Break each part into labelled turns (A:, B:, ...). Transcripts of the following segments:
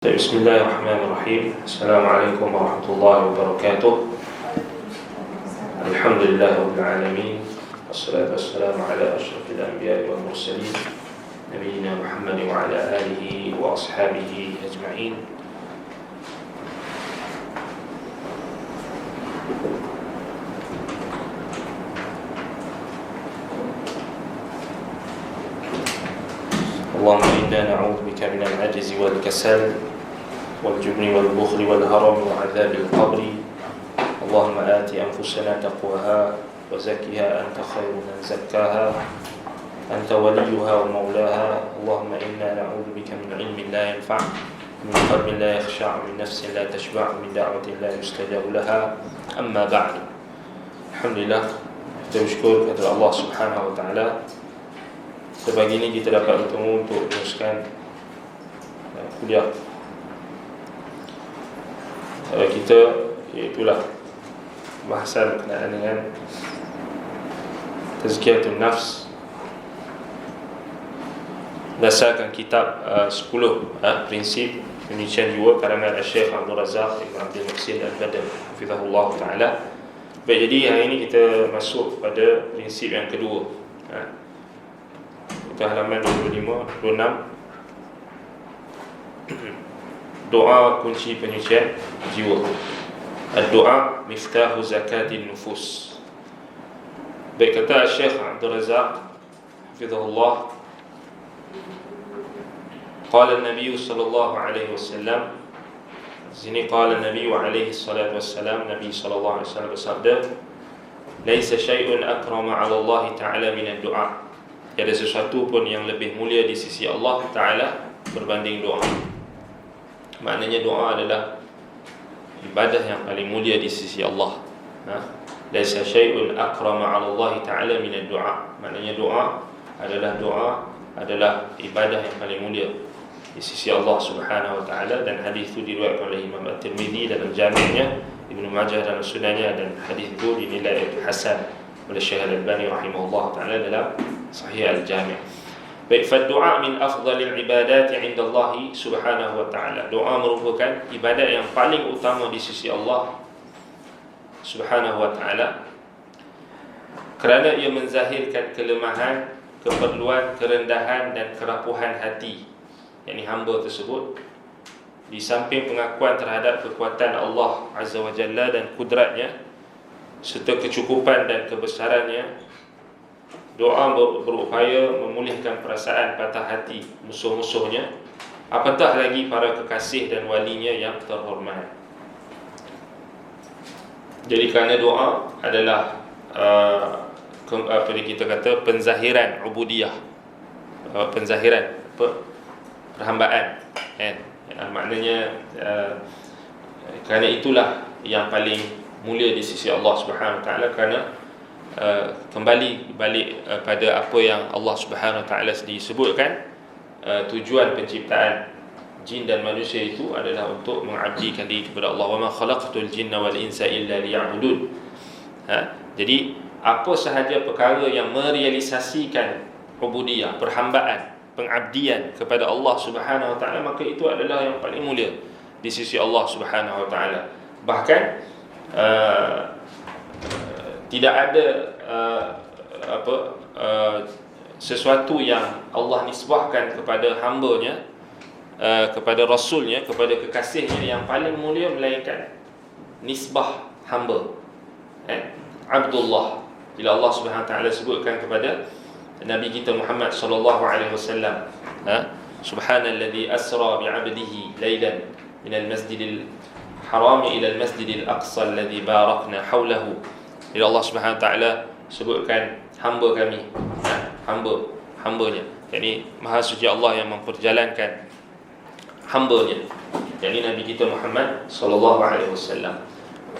A: بسم الله الرحمن الرحيم. السلام عليكم ورحمة الله وبركاته. الحمد لله رب العالمين، والصلاة والسلام على أشرف الأنبياء والمرسلين نبينا محمد وعلى آله وأصحابه أجمعين. اللهم إنا نعوذ بك من العجز والكسل والجبن والبخل والهرم وعذاب القبر. اللهم آت أنفسنا تقواها وزكها أنت خير من زكاها أنت وليها ومولاها. اللهم إنا نعوذ بك من علم لا ينفع، من قلب لا يخشع، من نفس لا تشبع، من دعوة لا يستجاب لها. أما بعد، الحمد لله، kita bersyukur kepada Allah Subhanahu wa taala. Sepagi ini kita dapat bertemu untuk meneruskan kuliah kita, iaitulah bahasan berkenaan dengan Tazkiyatun Nafs berdasarkan kitab 10 prinsip penyucian jiwa karangan Syekh Abdul Razak Ibn Abdul Muhsin Al-Badr hafizahullah ta'ala. Baik, jadi hari ini kita masuk pada prinsip yang kedua, halaman 25, 26. Doa kunci penyucian jiwa. Ad-doa miftahu zakatin nufus. Baik, kata Syekh Abdul Razak hafizahullah, qala an-nabiy sallallahu alaihi wasallam, sini qala an-nabiy alaihi salatu wassalam, Nabi sallallahu alaihi wasallam bersabda, laisa syai'un akrama 'ala Allah ta'ala min ad-du'a. Tiada sesuatu pun yang lebih mulia di sisi Allah Ta'ala berbanding doa. Maknanya doa adalah ibadah yang paling mulia di sisi Allah. Laisa syai'un akrama 'ala Allah Ta'ala min ad-du'a. Maknanya doa adalah ibadah yang paling mulia di sisi Allah Subhanahu wa taala. Dan hadis itu diriwayatkan oleh Imam At-Tirmidzi dalam Jami'-nya, Ibnu Majah dalam Sunannya, dan hadis itu dinilai hasan oleh Syekh Al-Albani rahimahullah taala dalam Sahih Al-Jami'. Baik, fa-du'a min afdhalil ibadati 'inda Allah Subhanahu wa ta'ala. Doa merupakan ibadat yang paling utama di sisi Allah Subhanahu wa ta'ala, kerana ia menzahirkan kelemahan, keperluan, kerendahan dan kerapuhan hati yakni hamba tersebut, di samping pengakuan terhadap kekuatan Allah Azza wa Jalla dan kudratnya serta kecukupan dan kebesarannya. Doa berupaya memulihkan perasaan patah hati musuh-musuhnya, apatah lagi para kekasih dan walinya yang terhormat. Jadi kerana doa adalah apa kita kata penzahiran ubudiyah, penzahiran perhambaan, maknanya kerana itulah yang paling mulia di sisi Allah Subhanahu wa taala, kerana kembali balik pada apa yang Allah Subhanahu wa taala sendiri sebutkan, tujuan penciptaan jin dan manusia itu adalah untuk mengabdikan diri kepada Allah. Wa ma khalaqtul jinna wal insa illa liya'budun. Jadi apa sahaja perkara yang merealisasikan ubudiyah, perhambaan, pengabdian kepada Allah Subhanahu wa taala, maka itu adalah yang paling mulia di sisi Allah Subhanahu wa taala. Bahkan tidak ada sesuatu yang Allah nisbahkan kepada hambanya, kepada rasulnya, kepada kekasihnya yang paling mulia melainkan nisbah hamba, Abdullah. Bila Allah Subhanahu wa taala sebutkan kepada Nabi kita Muhammad sallallahu alaihi wasallam, subhanalladzi asra bi'abdihi lailan minal masjidil haram ila al-masjidil aqsa alladzi barakna hawlahu. Bila Allah Subhanahu wa taala sebutkan hamba kami, hambanya, yakni Maha Suci Allah yang memperjalankan hambanya, yakni Nabi kita Muhammad sallallahu alaihi wasallam.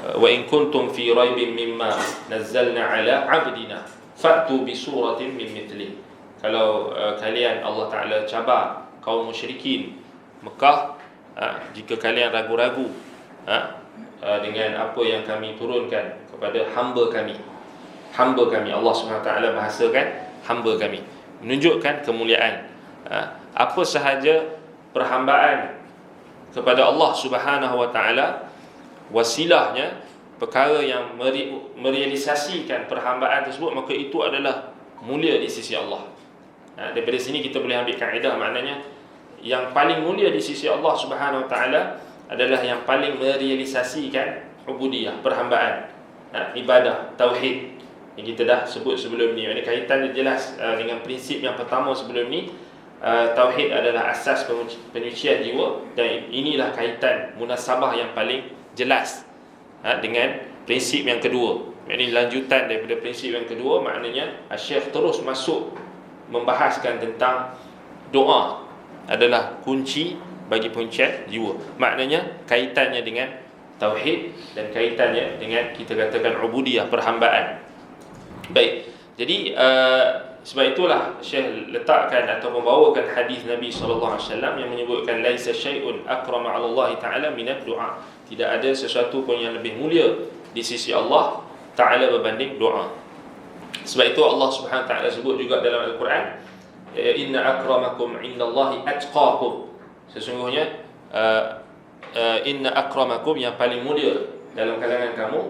A: Wa in kuntum fi raibin mimma nazzalna ala 'abdina fa'tu bi suratin min mithli. Kalau kalian, Allah Taala cabar kaum musyrikin Mekah, jika kalian ragu-ragu dengan apa yang kami turunkan kepada hamba kami, Allah Subhanahu wa taala bahasakan hamba kami, menunjukkan kemuliaan. Apa sahaja perhambaan kepada Allah Subhanahu wa taala, wasilahnya perkara yang merealisasikan perhambaan tersebut, maka itu adalah mulia di sisi Allah. Daripada sini kita boleh ambil kaedah, maknanya yang paling mulia di sisi Allah Subhanahu wa taala adalah yang paling merealisasikan ubudiyah, perhambaan, ibadah, tauhid yang kita dah sebut sebelum ni. Ada kaitan dia jelas dengan prinsip yang pertama sebelum ni. Tauhid adalah asas penyucian jiwa, dan inilah kaitan munasabah yang paling jelas dengan prinsip yang kedua. Ini lanjutan daripada prinsip yang kedua, maknanya Syekh terus masuk membahaskan tentang doa adalah kunci bagi penyucian jiwa. Maknanya kaitannya dengan tauhid dan kaitannya dengan kita katakan ubudiyah, perhambaan. Baik, jadi sebab itulah Syekh letakkan atau membawakan hadis Nabi sallallahu alaihi wasallam yang menyebutkan laisa syai'un akrama 'ala Allah taala minad du'a. Tidak ada sesuatu pun yang lebih mulia di sisi Allah taala berbanding doa. Sebab itu Allah Subhanahu taala sebut juga dalam Al-Quran, inna akramakum 'indallahi atqakum. Sesungguhnya inna akramakum, yang paling mulia dalam kalangan kamu,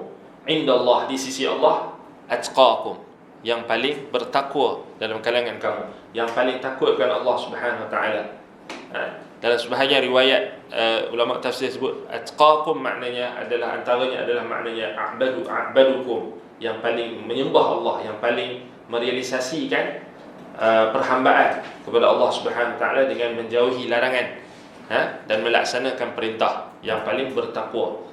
A: indallah, di sisi Allah, atqakum, yang paling bertakwa dalam kalangan kamu, yang paling takutkan Allah Subhanahu wa taala. Dalam sebahagian riwayat ulama tafsir sebut atqakum maknanya adalah, antaranya adalah maknanya a'badukum, yang paling menyembah Allah, yang paling merealisasikan perhambaan kepada Allah Subhanahu wa taala dengan menjauhi larangan dan melaksanakan perintah, yang paling bertakwa.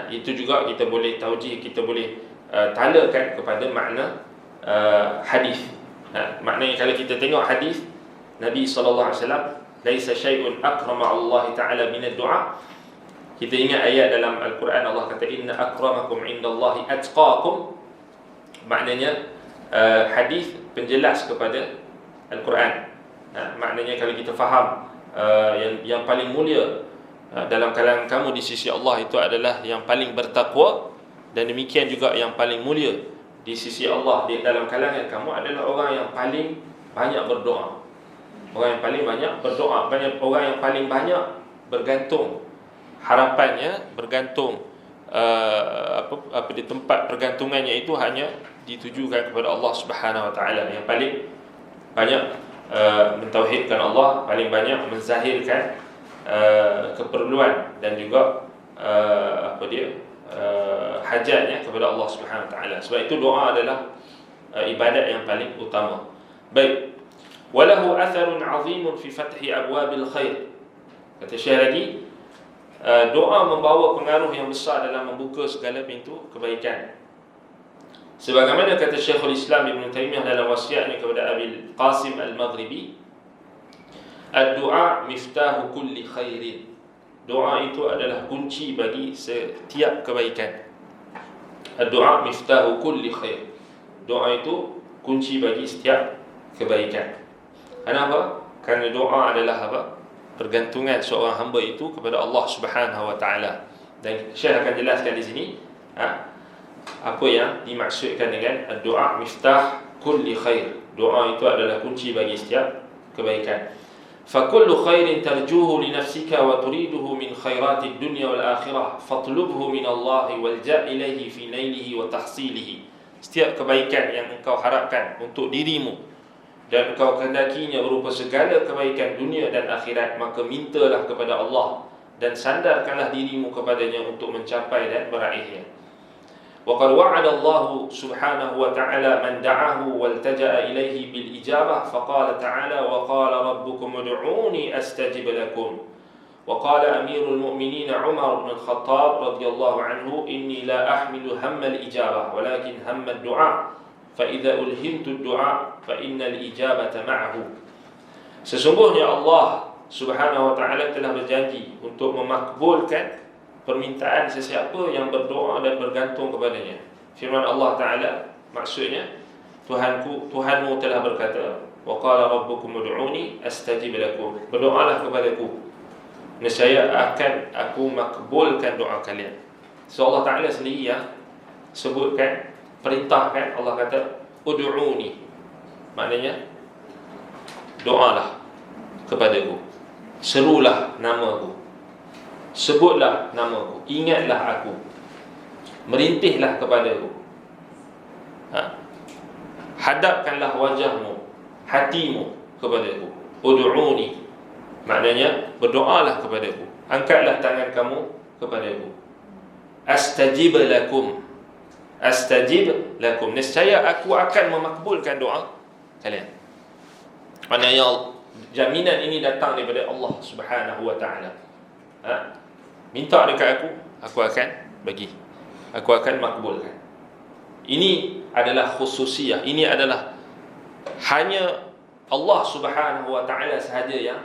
A: Itu juga kita boleh taujih, kita boleh talakan kepada makna hadis. Maknanya kalau kita tengok hadis Nabi sallallahu alaihi wasallam, laisa syai'un akrama Allah taala min ad-du'a. Kita ingat ayat dalam Al-Quran, Allah kata inna akramakum indallahi atqakum. Maknanya hadis penjelas kepada Al-Quran. Maknanya kalau kita faham yang paling mulia dalam kalangan kamu di sisi Allah itu adalah yang paling bertakwa, dan demikian juga yang paling mulia di sisi Allah di dalam kalangan kamu adalah orang yang paling banyak berdoa. Orang yang paling banyak berdoa, orang yang paling banyak bergantung, harapannya bergantung apa di tempat pergantungannya itu hanya ditujukan kepada Allah Subhanahu wa taala. Yang paling banyak mentauhidkan Allah, paling banyak menzahirkan keperluan dan juga hajatnya kepada Allah Subhanahu wa taala. Sebab itu doa adalah ibadat yang paling utama. Baik, walahu atharun 'azimun fi fathi abwabil khair. Kata Syekh lagi, doa membawa pengaruh yang besar dalam membuka segala pintu kebaikan. Sebagaimana kata Syekhul Islam Ibn Taymiyah dalam wasiatnya kepada Abil Qasim Al-Maghribi, ad-du'a miftahu kulli khairin. Doa itu adalah kunci bagi setiap kebaikan. Ad-du'a miftahu kulli khair. Doa itu kunci bagi setiap kebaikan. Kenapa? Kerana doa adalah apa? Pergantungan seorang hamba itu kepada Allah Subhanahu wa taala. Dan Syekh akan jelaskan di sini apa yang dimaksudkan dengan ad-du'a miftah kulli khair. Doa itu adalah kunci bagi setiap kebaikan. فَكُلُّ خَيْرٍ تَرْجُوهُ لِنَفْسِكَ وَتُرِيدُهُ مِنْ خَيْرَاتِ الدُّنْيَا وَالْآخِرَةِ فَاطْلُبْهُ مِنَ اللَّهِ وَالْجَأْ إِلَيْهِ فِي نَيْلِهِ وَتَحْصِيلِهِ. Setiap kebaikan yang engkau harapkan untuk dirimu dan engkau kehendakinya berupa segala kebaikan dunia dan akhirat, maka mintalah kepada Allah dan sandarkanlah dirimu kepadanya untuk mencapai dan meraihnya. وقد وعد الله سبحانه وتعالى من دعاه والتجأ إليه بالإجابة فقال تعالى وقال ربكم ادعوني أستجب لكم. وقال أمير المؤمنين عمر بن الخطاب رضي الله عنه إني لا أحمل هم الإجابة ولكن هم الدعاء فإذا ألهمت الدعاء فإن الإجابة معه. Sesungguhnya Allah Subhanahu wa ta'ala telah berjanji untuk memakbulkan permintaan sesiapa yang berdoa dan bergantung kepadanya. Firman Allah Ta'ala maksudnya, Tuhanmu telah berkata, wa qala rabbukum ud'uni astajib lakum. Berdoalah kepadaku, nescaya akan aku makbulkan doa kalian. So Allah Ta'ala sendiri yang sebutkan, perintahkan. Allah kata ud'uni, maknanya doalah kepadaku, serulah namaku. sebutlah namaku, ingatlah aku, merintihlah kepadaku, hadapkanlah wajahmu, hatimu kepadaku. Ud'uni, maknanya berdoalah kepadaku, angkatlah tangan kamu kepadaku. Astajib lakum, astajib lakum, nescaya aku akan memakbulkan doa kalian. Maknanya jaminan ini datang daripada Allah Subhanahu wa ta'ala. Minta dekat aku akan bagi, aku akan makbulkan. Ini adalah khususiyah, ini adalah hanya Allah Subhanahu wa ta'ala sahaja yang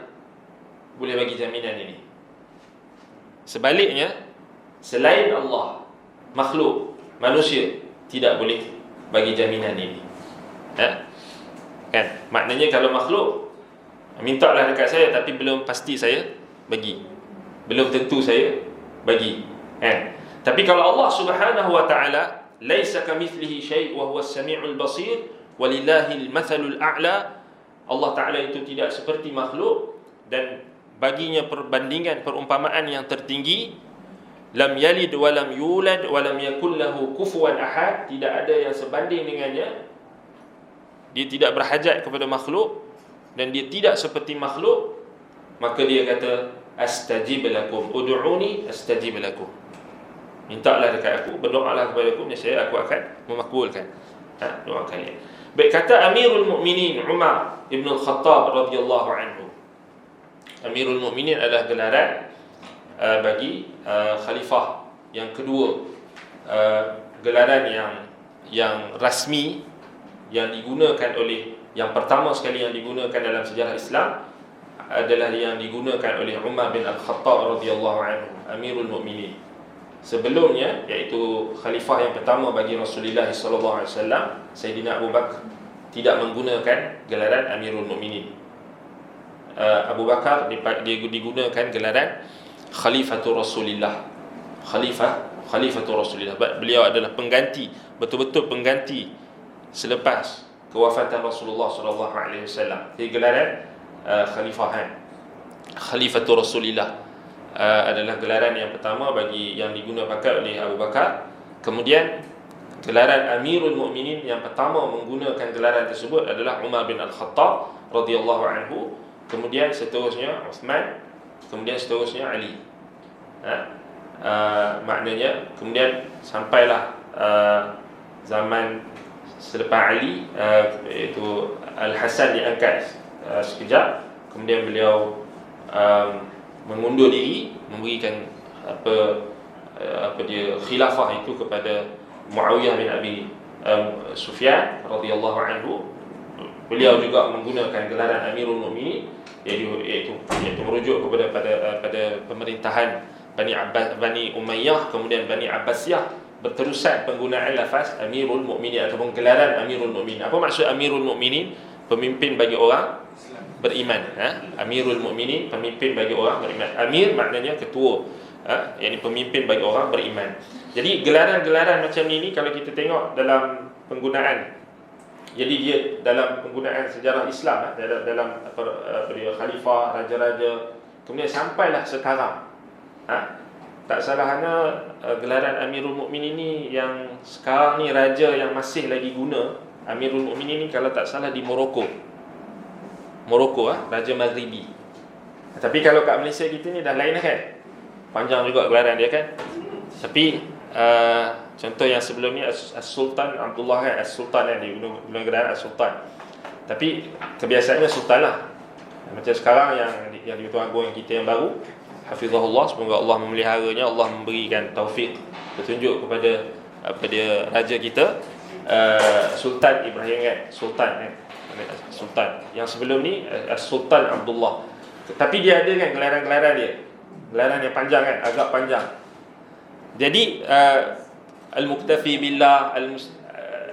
A: boleh bagi jaminan ini. Sebaliknya, selain Allah, makhluk, manusia tidak boleh bagi jaminan ini. Kan? Maknanya kalau makhluk, mintalah dekat saya tapi belum pasti saya bagi, belum tentu saya bagi. Tapi kalau Allah Subhanahu wa ta'ala, laisa kamithlihi syai' wa huwas sami'ul basir walillahil mathalul a'la, Allah Ta'ala itu tidak seperti makhluk dan baginya perbandingan, perumpamaan yang tertinggi. Lam yalid wa lam yulad wa lam yakul lahu kufuwan ahad, tidak ada yang sebanding dengannya. Dia tidak berhajat kepada makhluk dan dia tidak seperti makhluk. Maka dia kata astajib lakum, ud'uni astajib lakum, mintalah dekat aku, berdoalah kepada aku, nescaya aku akan memakbulkan doa kalian. Baik, kata Amirul Mukminin Umar Ibn Al-Khattab radhiyallahu anhu. Amirul Mukminin adalah gelaran bagi khalifah yang kedua, gelaran yang rasmi yang digunakan oleh, yang pertama sekali yang digunakan dalam sejarah Islam adalah yang digunakan oleh Umar bin Al-Khattab radhiyallahu anhu, Amirul Mukminin. Sebelumnya, iaitu khalifah yang pertama bagi Rasulullah sallallahu alaihi wasallam, Sayyidina Abu Bakar, tidak menggunakan gelaran Amirul Mukminin. Abu Bakar dia digunakan gelaran Khalifatul Rasulillah. Khalifatul Rasulillah. Beliau adalah pengganti, betul-betul pengganti selepas kewafatan Rasulullah sallallahu alaihi wasallam. Jadi gelaran khalifahan, Khalifatul Rasulillah adalah gelaran yang pertama bagi yang digunakan oleh Abu Bakar. Kemudian gelaran Amirul Mukminin yang pertama menggunakan gelaran tersebut adalah Umar bin Al-Khattab radhiyallahu anhu. Kemudian seterusnya Uthman, kemudian seterusnya Ali. Maknanya kemudian sampailah zaman selepas Ali, iaitu Al-Hasan diangkat sekejap, kemudian beliau mengundur diri, memberikan dia khilafah itu kepada Muawiyah bin Abi Sufyan radhiyallahu anhu. Beliau juga menggunakan gelaran Amirul Mukminin, iaitu merujuk pada pemerintahan Bani Umayyah, kemudian Bani Abbasiyah, berterusan penggunaan lafaz Amirul Mukminin ataupun gelaran Amirul Mukminin. Apa maksud Amirul Mukminin? Pemimpin bagi orang beriman. Amirul Mukminin, pemimpin bagi orang beriman. Amir maknanya ketua, yakni pemimpin bagi orang beriman. Jadi gelaran-gelaran macam ini kalau kita tengok dalam penggunaan, jadi dia dalam penggunaan sejarah Islam, dalam dia khalifah, raja-raja, kemudian sampailah sekarang. Tak salahnya gelaran Amirul Mukminin ini yang sekarang ni raja yang masih lagi guna Amirul Mukminin ni, kalau tak salah di Morocco, Raja Maghribi. Tapi kalau kat Malaysia kita ni dah lain kan, panjang juga gelaran dia kan. Tapi contoh yang sebelum ni As-Sultan Abdullah kan, As-Sultan kan, dia guna gelaran As-Sultan. Tapi kebiasaannya Sultan lah. Macam sekarang yang di Tuan Agung yang kita yang baru, hafizahullah, semoga Allah memeliharanya, Allah memberikan taufik, petunjuk kepada raja kita, Sultan Ibrahim kan, Sultan. Yang sebelum ni Sultan Abdullah. Tapi dia ada kan gelaran-gelaran dia, gelaran yang panjang kan, agak panjang. Jadi Al-Muktafi Billah,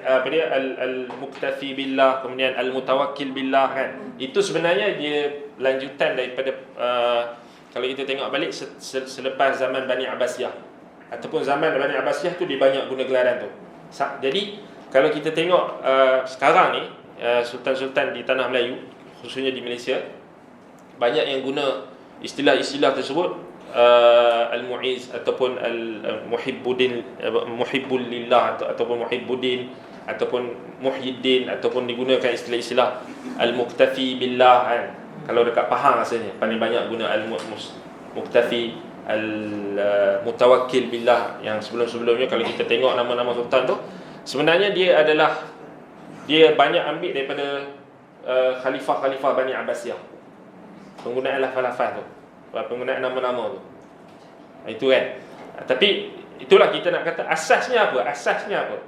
A: Al-Muktafi Billah, kemudian Al-Mutawakkil Billah kan. Itu sebenarnya dia lanjutan daripada kalau kita tengok balik selepas zaman Bani Abbasiyah, ataupun zaman Bani Abbasiyah tu dia banyak guna gelaran tu. Jadi kalau kita tengok sekarang ni sultan-sultan di tanah Melayu, khususnya di Malaysia, banyak yang guna istilah-istilah tersebut Al-Mu'iz ataupun Al-Muhibbuddin, Muhibbul Lillah ataupun Muhibbuddin ataupun Muhyiddin, ataupun digunakan istilah-istilah Al-Muktafi Billah kan. Kalau dekat Pahang rasanya paling banyak guna Al-Muktafi, Al-Mutawakkil Billah. Yang sebelum-sebelumnya kalau kita tengok nama-nama sultan tu, sebenarnya dia banyak ambil daripada khalifah-khalifah Bani Abbasiyah. Penggunaan lafaz-lafaz tu, penggunaan nama-nama tu, itu kan. Tapi itulah kita nak kata asasnya apa?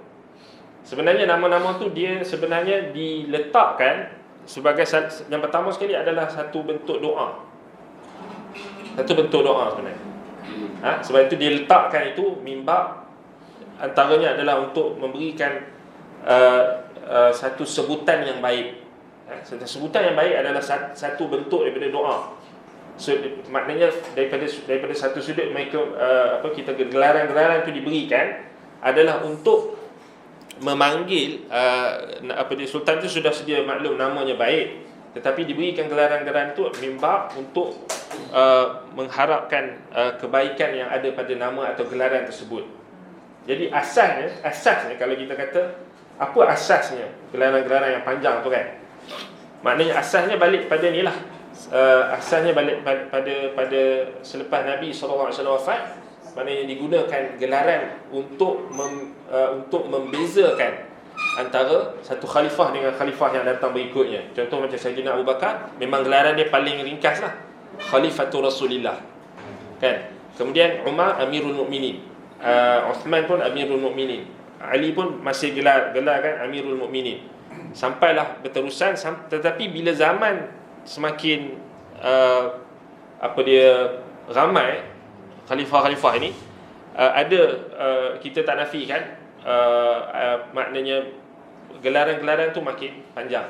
A: Sebenarnya nama-nama tu dia sebenarnya diletakkan sebagai, yang pertama sekali adalah satu bentuk doa. Sebenarnya. Sebab itu dia letakkan itu mimbar, antaranya adalah untuk memberikan satu sebutan yang baik. Sebutan yang baik adalah satu bentuk daripada doa. So, maknanya daripada satu sudut mereka kita gelaran-gelaran itu diberikan adalah untuk memanggil sultan itu sudah sedia maklum namanya baik, tetapi diberikan gelaran-gelaran itu mimbar untuk mengharapkan kebaikan yang ada pada nama atau gelaran tersebut. Jadi asasnya kalau kita kata apa asasnya gelaran-gelaran yang panjang tu kan, maknanya asasnya balik pada ni lah. Asalnya balik pada selepas Nabi SAW wafat, maknanya digunakan gelaran untuk membezakan antara satu khalifah dengan khalifah yang datang berikutnya. Contoh macam Sayyidina Abu Bakar, memang gelaran dia paling ringkas lah, Khalifatul Rasulillah kan. Kemudian Umar Amirul Mukminin, Uthman pun Amirul Mukminin, Ali pun masih gelar kan Amirul Mukminin. Sampailah berterusan, tetapi bila zaman semakin ramai khalifah-khalifah ini, kita tak nafikan maknanya gelaran-gelaran tu makin panjang.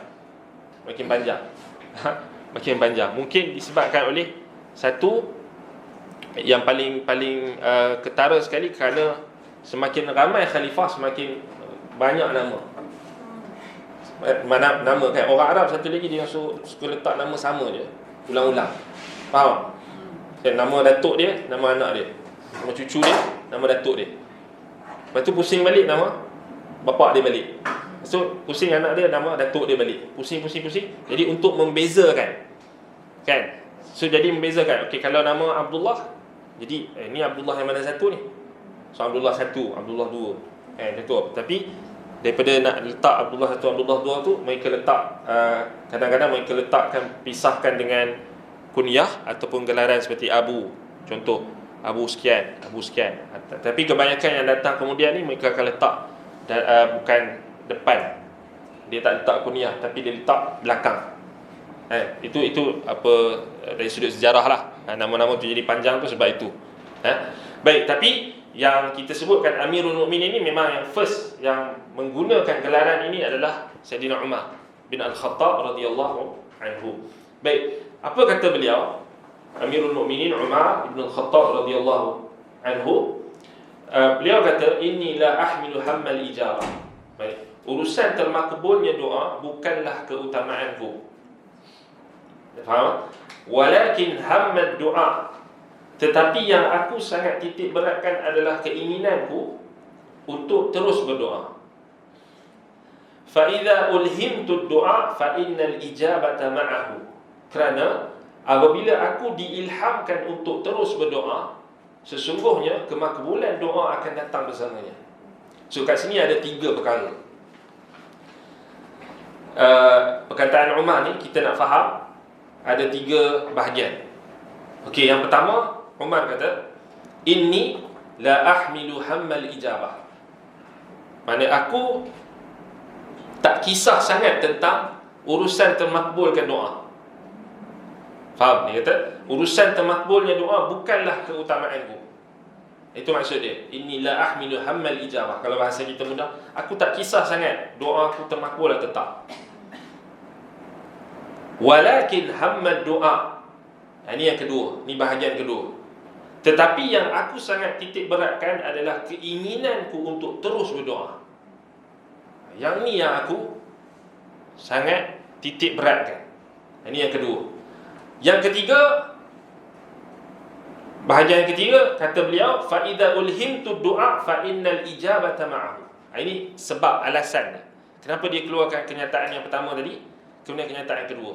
A: Makin panjang. Mungkin disebabkan oleh satu yang paling ketara sekali, kerana semakin ramai khalifah semakin banyak nama kan. Orang Arab satu lagi dia suka letak nama sama je, ulang-ulang. Faham? Nama datuk dia, nama anak dia, nama cucu dia, nama datuk dia. Lepas tu pusing balik nama bapak dia balik. So pusing anak dia, nama datuk dia balik. Pusing. Jadi untuk membezakan kan. So jadi membezakan. Okey, kalau nama Abdullah, jadi ni Abdullah yang mana satu ni? So Abdullah 1, Abdullah 2 contoh. Tapi daripada nak letak Abdullah 1, Abdullah 2 tu, mereka letak kadang-kadang mereka letakkan, pisahkan dengan kunyah ataupun gelaran seperti Abu. Contoh Abu sekian. Tapi kebanyakan yang datang kemudian ni mereka akan letak bukan depan. Dia tak letak kunyah, tapi dia letak belakang. Itu apa, dari sudut sejarah lah. Nama-nama tu jadi panjang tu sebab itu. Baik, tapi yang kita sebutkan Amirul Mukminin ini memang yang first yang menggunakan gelaran ini adalah Sayyidina Umar bin Al-Khattab radhiyallahu anhu. Baik, apa kata beliau? Amirul Mukminin Umar bin Al-Khattab radhiyallahu anhu, beliau kata, inni la ahmilu hammal ijabah. Baik, urusan termakbulnya doa bukanlah keutamaanku. Faham? Walakin hammad doa, tetapi yang aku sangat titik beratkan adalah keinginanku untuk terus berdoa. Fa idza ulhimtu ad-du'a fa innal ijabata ma'ahu. Kerana apabila aku diilhamkan untuk terus berdoa, sesungguhnya kemakbulan doa akan datang bersamanya. So kat sini ada 3 perkara. Perkataan Umar ni kita nak faham ada 3 bahagian. Okey, yang pertama Umar kata, inni la ahmilu hammal ijabah. Maksudnya aku tak kisah sangat tentang urusan termakbulkan doa. Faham? Dia kata urusan termakbulnya doa bukanlah keutamaanku. Itu maksud dia, inni la ahmilu hammal ijabah. Kalau bahasa kita mudah, aku tak kisah sangat doa aku termakbul atau tak. Walakin hammad doa, ini yang kedua, ni bahagian kedua. Tetapi yang aku sangat titik beratkan adalah keinginanku untuk terus berdoa. Yang ni yang aku sangat titik beratkan. Ini yang kedua. Yang ketiga, Bahagian ketiga, kata beliau, fa idza ulhimtu du'a fa innal ijabata ma'ahu. Ini sebab alasan kenapa dia keluarkan kenyataan yang pertama tadi, kemudian kenyataan yang kedua.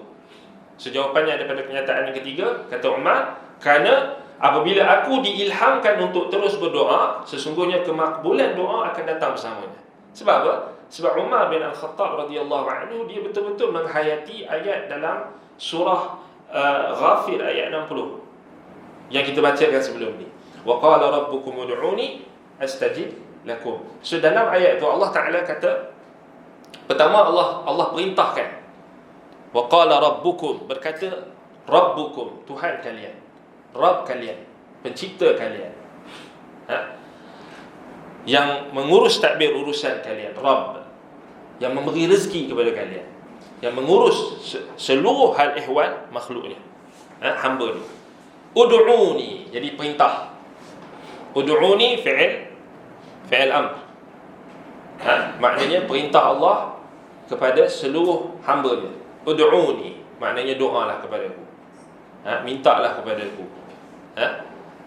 A: So jawapannya daripada kenyataan yang ketiga, kata Umar, kerana apabila aku diilhamkan untuk terus berdoa, sesungguhnya kemakbulan doa akan datang bersamanya. Sebab apa? Sebab Umar bin Al-Khattab radhiyallahu anhu, dia betul-betul menghayati ayat dalam surah Ghafir ayat 60 yang kita bacakan sebelum ni. Wa qala rabbukum ud'uni astajib lakum. So dalam ayat tu Allah Taala kata, pertama Allah perintahkan. Wa qala rabbukum, berkata rabbukum, Tuhan kalian, Rabb kalian, pencipta kalian, yang mengurus tadbir urusan kalian, Rabb, yang memberi rezeki kepada kalian, yang mengurus seluruh hal ehwal makhluknya, hamba ni. Ud'uni, jadi perintah. Ud'uni fi'il amr. Maknanya perintah Allah kepada seluruh hamba-Nya. Ud'uni, maknanya doalah kepada aku. Mintalah kepada aku.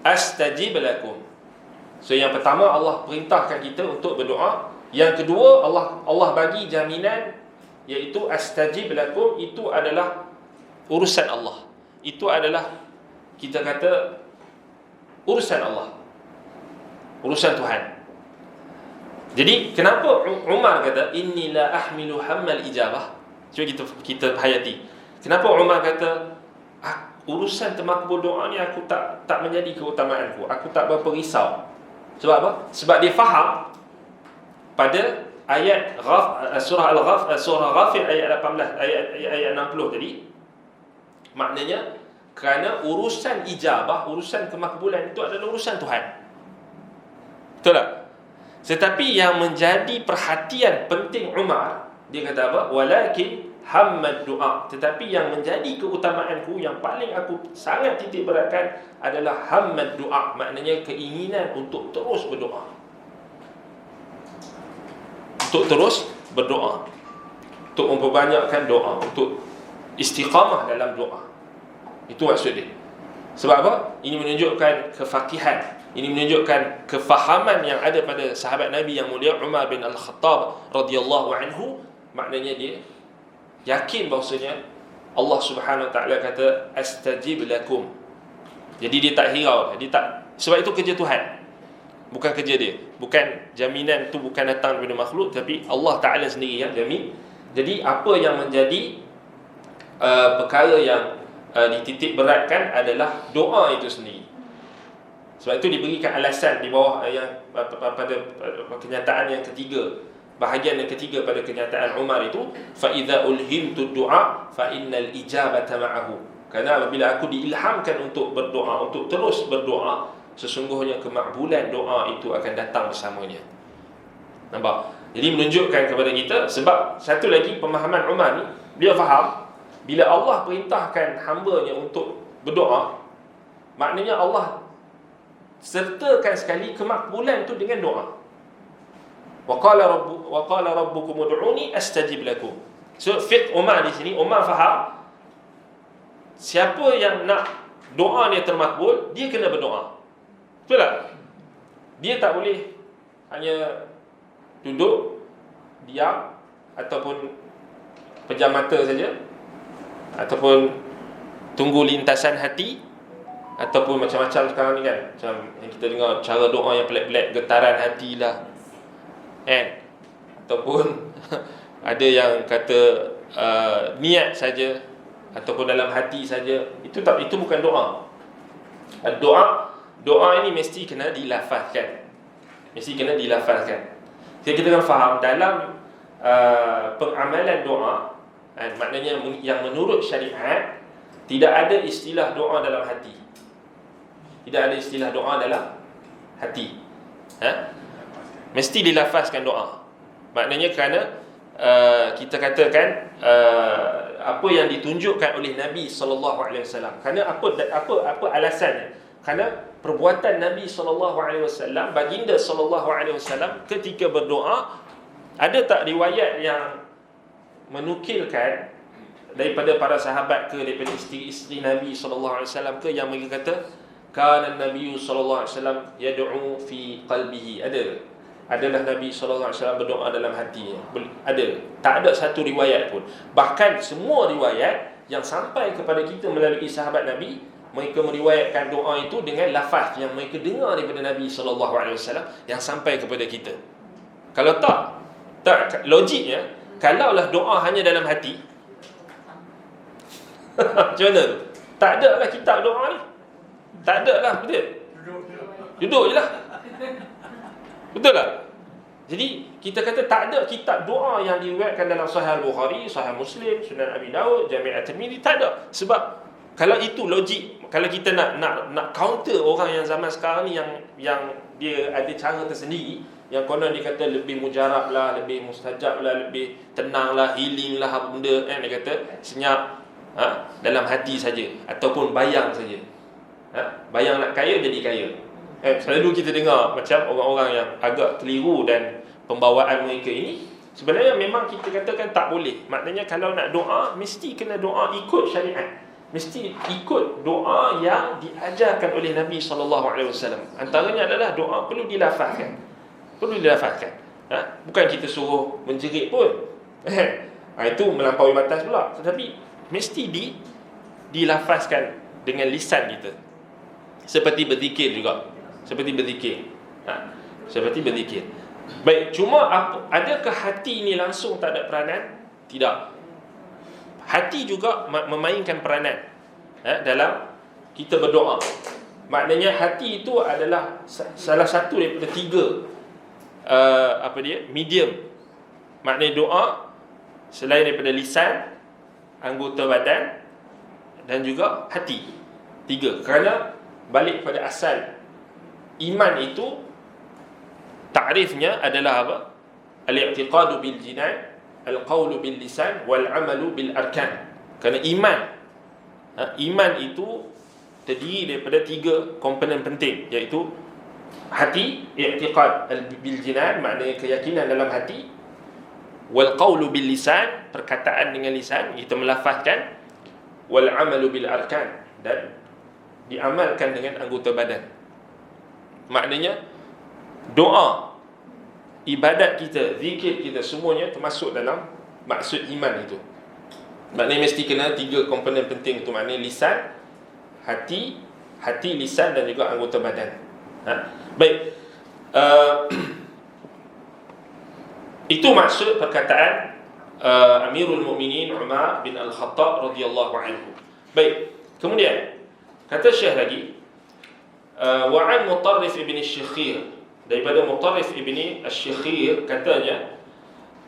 A: Astajib lakum. So yang pertama Allah perintahkan kita untuk berdoa. Yang kedua Allah bagi jaminan, iaitu astajib lakum, itu adalah urusan Allah. Itu adalah, kita kata, urusan Allah, urusan Tuhan. Jadi kenapa Umar kata inni la ahmilu hammal ijabah? Cuba kita hayati. Kenapa Umar kata urusan termakbul doa ni aku tak menjadi keutamaanku, aku tak berapa risau. Sebab apa? Sebab dia faham pada ayat surah Ghafir ayat 18, ayat 60 tadi, maknanya kerana urusan ijabah, urusan kemakbulan itu adalah urusan Tuhan. Betul tak? Tetapi yang menjadi perhatian penting Umar, dia kata apa? Walakin hammad du'a. Tetapi yang menjadi keutamaanku, yang paling aku sangat titik beratkan adalah hammad du'a. Maknanya keinginan untuk terus berdoa. Untuk terus berdoa, untuk memperbanyakkan doa, untuk istiqamah dalam doa. Itu maksud dia. Sebab apa? Ini menunjukkan kefakihan, ini menunjukkan kefahaman yang ada pada sahabat Nabi yang mulia Umar bin Al-Khattab radhiyallahu anhu. Maknanya dia yakin bahawasanya Allah Subhanahu wa taala kata astajib lakum. Jadi dia tak hirau, dia tak, sebab itu kerja Tuhan, bukan kerja dia. Bukan, jaminan tu bukan datang daripada makhluk, tapi Allah Taala sendiri yang jamin. Jadi apa yang menjadi perkara yang dititik beratkan adalah doa itu sendiri. Sebab itu diberikan alasan di bawah yang pada kenyataan yang ketiga, bahagian yang ketiga pada kenyataan Umar itu, fa idza ulhimtu du'a fa innal ijabata ma'ahu. Kerana apabila aku diilhamkan untuk berdoa, untuk terus berdoa, sesungguhnya kemakbulan doa itu akan datang bersamanya. Nampak? Jadi menunjukkan kepada kita, sebab satu lagi pemahaman Umar ni, dia faham bila Allah perintahkan hamba-Nya untuk berdoa, maknanya Allah sertakan sekali kemakbulan itu dengan doa. Wa qala rabbukum ud'uni astajib lakum. So fiqh Umar di sini, Umar faham siapa yang nak doa dia termakbul, dia kena berdoa. Betul tak? Dia tak boleh hanya duduk, diam, ataupun pejam mata saja, ataupun tunggu lintasan hati, ataupun macam-macam sekarang ni kan, macam yang kita dengar cara doa yang pelik-pelik, getaran hati lah, ataupun ada yang kata niat saja, ataupun dalam hati saja. Itu bukan doa. Doa ini mesti kena dilafazkan. Jadi kita kena faham dalam pengamalan doa, maknanya yang menurut syariat, tidak ada istilah doa dalam hati. Tidak ada istilah doa dalam hati. Mesti dilafazkan doa. Maknanya kerana kita katakan apa yang ditunjukkan oleh Nabi SAW. Kerana apa alasannya? Kerana perbuatan Nabi SAW, baginda SAW ketika berdoa, ada tak riwayat yang menukilkan daripada para sahabat ke, daripada isteri-isteri Nabi SAW ke, yang mereka kata kana Nabi sallallahu alaihi wasallam yad'u fi qalbihi. Adalah Nabi sallallahu alaihi wasallam berdoa dalam hatinya. Ada. Tak ada satu riwayat pun. Bahkan semua riwayat yang sampai kepada kita melalui sahabat Nabi, mereka meriwayatkan doa itu dengan lafaz yang mereka dengar daripada Nabi sallallahu alaihi wasallam yang sampai kepada kita. Kalau tak logiknya, kalaulah doa hanya dalam hati, macam mana tu? Tak ada lah kitab doa ni. Tak ada lah, betul? Duduk je lah. Betul tak? Jadi kita kata tak ada kitab doa yang diriwayatkan dalam Sahih Al-Bukhari, Sahih Muslim, Sunan Abi Dawud, Jami' At-Tirmidzi, tak ada. Sebab kalau itu logik, kalau kita nak counter orang yang zaman sekarang ni yang dia ada cara tersendiri, yang konon dia kata lebih mujarab lah, lebih mustajab lah, lebih tenang lah, healing lah apa benda, dia kata senyap dalam hati saja, ataupun bayang saja. Bayang nak kaya, jadi kaya. Selalu kita dengar macam orang-orang yang agak keliru dan pembawaan mereka ini, sebenarnya memang kita katakan tak boleh. Maknanya kalau nak doa, mesti kena doa ikut syariat. Mesti ikut doa yang diajarkan oleh Nabi SAW. Antaranya adalah doa perlu dilafazkan. Bukan kita suruh menjerit pun. Itu melampaui batas pula. Tetapi mesti dilafazkan dengan lisan kita. Seperti berzikir juga. Seperti berzikir. Baik, cuma adakah hati ini langsung tak ada peranan? Tidak. Hati juga memainkan peranan dalam kita berdoa. Maknanya hati itu adalah salah satu daripada 3 medium. Maknanya doa selain daripada lisan, anggota badan dan juga hati. 3. Kerana balik pada asal iman itu, takrifnya adalah apa? Al-i'tiqadu bil jinan, al-qawlu bil lisan, wal amalu bil arkan. Kerana iman itu terdiri daripada 3 komponen penting, iaitu hati, i'tiqad bil jinan, maknanya keyakinan dalam hati, wal qawlu bil lisan, perkataan dengan lisan, kita melafazkan, wal amalu bil arkan, dan diamalkan dengan anggota badan. Maknanya doa, ibadat kita, zikir kita, semuanya termasuk dalam maksud iman itu. Maknanya mesti kena 3 komponen penting itu. Maknanya lisan, hati, lisan dan juga anggota badan. Baik, itu maksud perkataan Amirul Mukminin Umar bin Al-Khattab radhiyallahu anhu. Baik, kemudian kata Syekh lagi, wa'an Mutarrif ibn Syikhir, daripada Mutarrif ibn Syikhir katanya,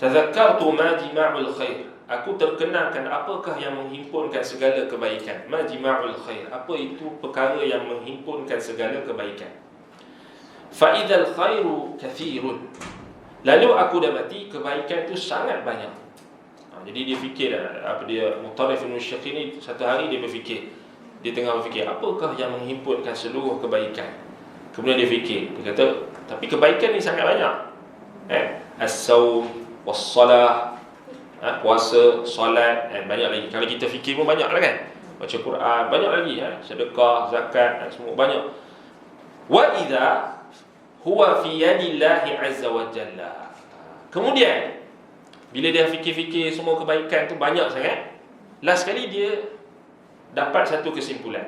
A: tazakkartu ma jima'ul khair, aku terkenalkan apakah yang menghimpunkan segala kebaikan. Ma jima'ul khair, apa itu perkara yang menghimpunkan segala kebaikan. Fa idzal khairu kathirun, lalu aku dapati kebaikan itu sangat banyak. Jadi dia fikir, Mutarrif ibn Syikhir ni satu hari dia berfikir, dia tengah berfikir apakah yang menghimpunkan seluruh kebaikan. Kemudian dia fikir, dia kata, tapi kebaikan ni sangat banyak. As-sawm was-salah, puasa, solat, banyak lagi. Kalau kita fikir pun banyak lah kan. Baca Quran, banyak lagi, sedekah, zakat, semua banyak. Wa idza huwa fi yadillahi azza wa jalla. Kemudian bila dia fikir-fikir semua kebaikan tu banyak sangat, last sekali dia dapat satu kesimpulan.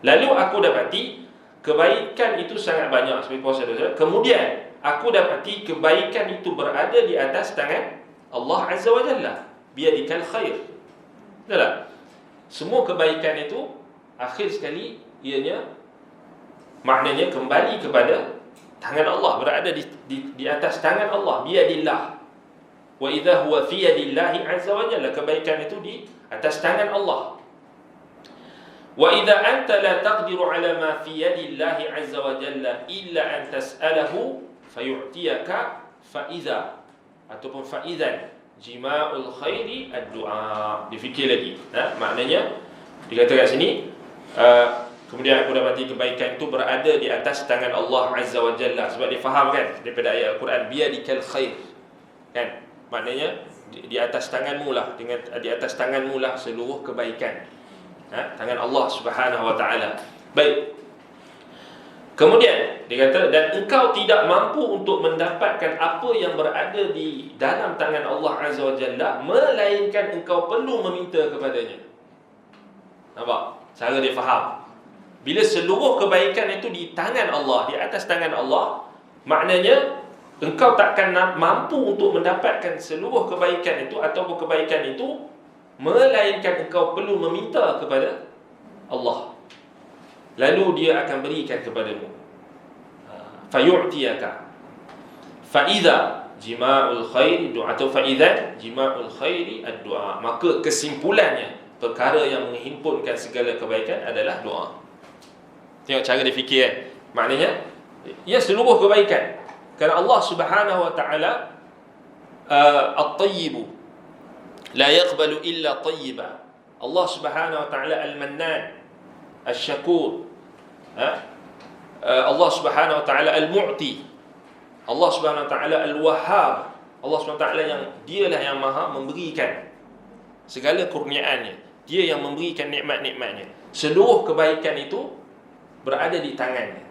A: Lalu aku dapati kebaikan itu sangat banyak seperti puasa dosa. Kemudian aku dapati kebaikan itu berada di atas tangan Allah Azza wa Jalla. Biyadikal khair. Betul tak? Semua kebaikan itu akhir sekali ianya maknanya kembali kepada tangan Allah, berada di atas tangan Allah. Biyadillah. Wa idza huwa fi yadillahi Azza wa Jalla, kebaikan itu di atas tangan Allah. Wa idza anta la taqdiru ala ma fi yadillahi azza wa jalla illa an tas'alahu fayu'tiyaka fa idza, ataupun fa idzan jima'ul khairi ad-du'a. Difikir lagi. Maknanya dikatakan sini, kemudian aku dapati kebaikan itu berada di atas tangan Allah azza wa jalla. Sebab dia faham kan daripada ayat Al-Quran, biyadikal khair, kan? Maknanya di atas tanganmu lah, dengan di atas tanganmu lah seluruh kebaikan. Tangan Allah Subhanahu wa ta'ala. Baik. Kemudian dia kata, dan engkau tidak mampu untuk mendapatkan apa yang berada di dalam tangan Allah Azza wa Jalla, melainkan engkau perlu meminta kepadanya. Nampak? Cara dia faham. Bila seluruh kebaikan itu di tangan Allah, di atas tangan Allah, maknanya engkau takkan mampu untuk mendapatkan seluruh kebaikan itu atau kebaikan itu, melainkan engkau perlu meminta kepada Allah. Lalu dia akan berikan kepadamu. Fayu'tiyaka. Fa'idha jima'ul khairi du'a, atau fa'idha jima'ul khairi ad-du'a. Maka kesimpulannya, perkara yang menghimpunkan segala kebaikan adalah doa. Tengok cara dia fikir. Maknanya, ya seluruh kebaikan. Kerana Allah Subhanahu wa ta'ala at-tayyibu la yaqbalu illa tayyiba. Allah Subhanahu wa ta'ala al-mannan, al-syakur, Allah Subhanahu wa ta'ala al-mu'ti, Allah Subhanahu wa ta'ala al-wahhab. Allah Subhanahu wa ta'ala yang dialah yang maha memberikan segala kurniaannya. Dia yang memberikan nikmat-nikmatnya. Seluruh kebaikan itu berada di tangannya.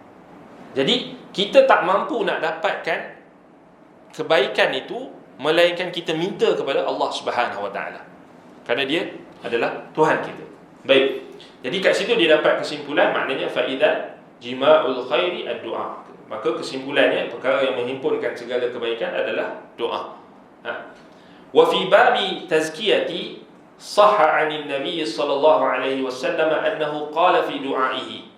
A: Jadi kita tak mampu nak dapatkan kebaikan itu melainkan kita minta kepada Allah Subhanahu wa ta'ala, kerana dia adalah Tuhan kita. Baik. Jadi kat situ dia dapat kesimpulan, maknanya fa'idha jima'ul khairi ad-du'a. Maka kesimpulannya, perkara yang menghimpunkan segala kebaikan adalah doa. Wa fi babi tazkiyati sahha 'anil nabiy sallallahu alaihi wasallam annahu qala fi du'aihi.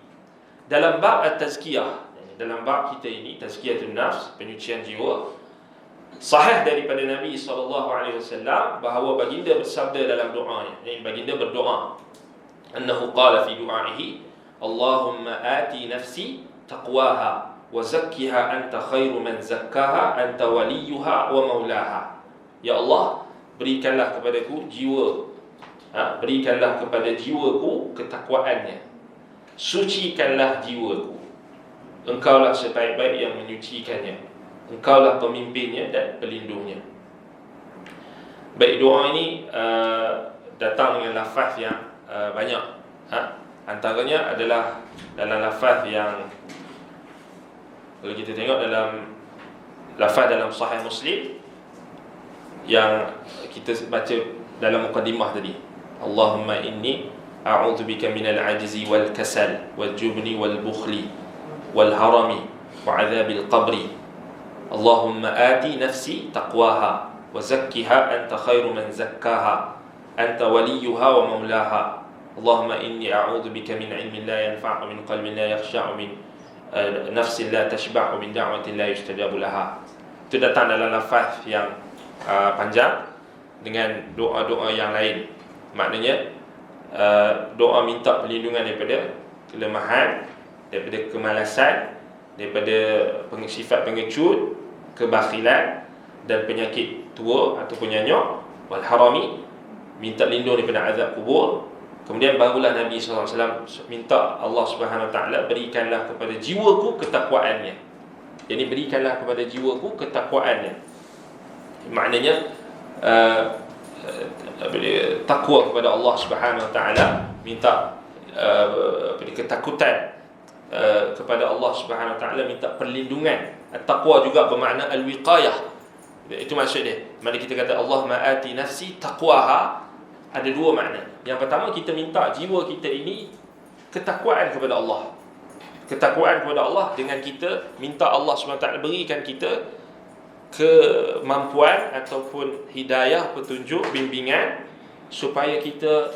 A: Dalam bab at-tazkiyah, dalam bab kita ini, tazkiyatun nafs, penyucian jiwa, sahih daripada Nabi sallallahu alaihi wasallam bahawa baginda bersabda dalam doanya, baginda berdoa, annahu qala fi du'aihi, Allahumma ati nafsi taqwaha wa zakkiha anta khairu man zakkaha anta waliyuha wa maulaha. Ya Allah, berikanlah kepadaku jiwa, berikanlah kepada jiwaku ketakwaannya, sucikanlah jiwaku, engkaulah sebaik-baik yang menyucikannya, engkaulah pemimpinnya dan pelindungnya. Baik, doa ini datang dengan lafaz yang banyak. Antaranya adalah dalam lafaz yang, kalau kita tengok dalam lafaz dalam Sahih Muslim yang kita baca dalam muqaddimah tadi, Allahumma inni a'udzubika minal ajzi wal kasal wal jubni wal bukhli wal harami wa 'adzabil qabri. Allahumma ati nafsi taqwaha wa zakkiha anta khairu man zakkaha anta waliyuha wa maulaha. Allahumma inni a'udzubika min 'ilmin la yanfa'u, min qalbin la yakhsha'u, min nafsin la tashba'u, min da'watin la yustajabu laha. Itu datang dalam lafaz yang panjang dengan doa-doa yang lain. Maknanya doa minta perlindungan daripada kelemahan, daripada kemalasan, daripada sifat pengecut, kebakhilan dan penyakit tua ataupun nyanyok, wal harami, minta lindung daripada azab kubur. Kemudian barulah Nabi SAW minta Allah Subhanahu Wa Taala, berikanlah kepada jiwaku ketakwaannya. Jadi berikanlah kepada jiwaku ketakwaannya. Maknanya takwa kepada Allah Subhanahu Wa Taala, minta ketakutan kepada Allah Subhanahu Wa Taala, minta perlindungan. Taqwa juga bermakna al-wiqayah. Itu maksud dia. Mana kita kata Allahumma ati nafsi taqwaha, ada dua makna. Yang pertama, kita minta jiwa kita ini ketakwaan kepada Allah. Ketakwaan kepada Allah dengan kita minta Allah SWT berikan kita kemampuan ataupun hidayah, petunjuk, bimbingan, supaya kita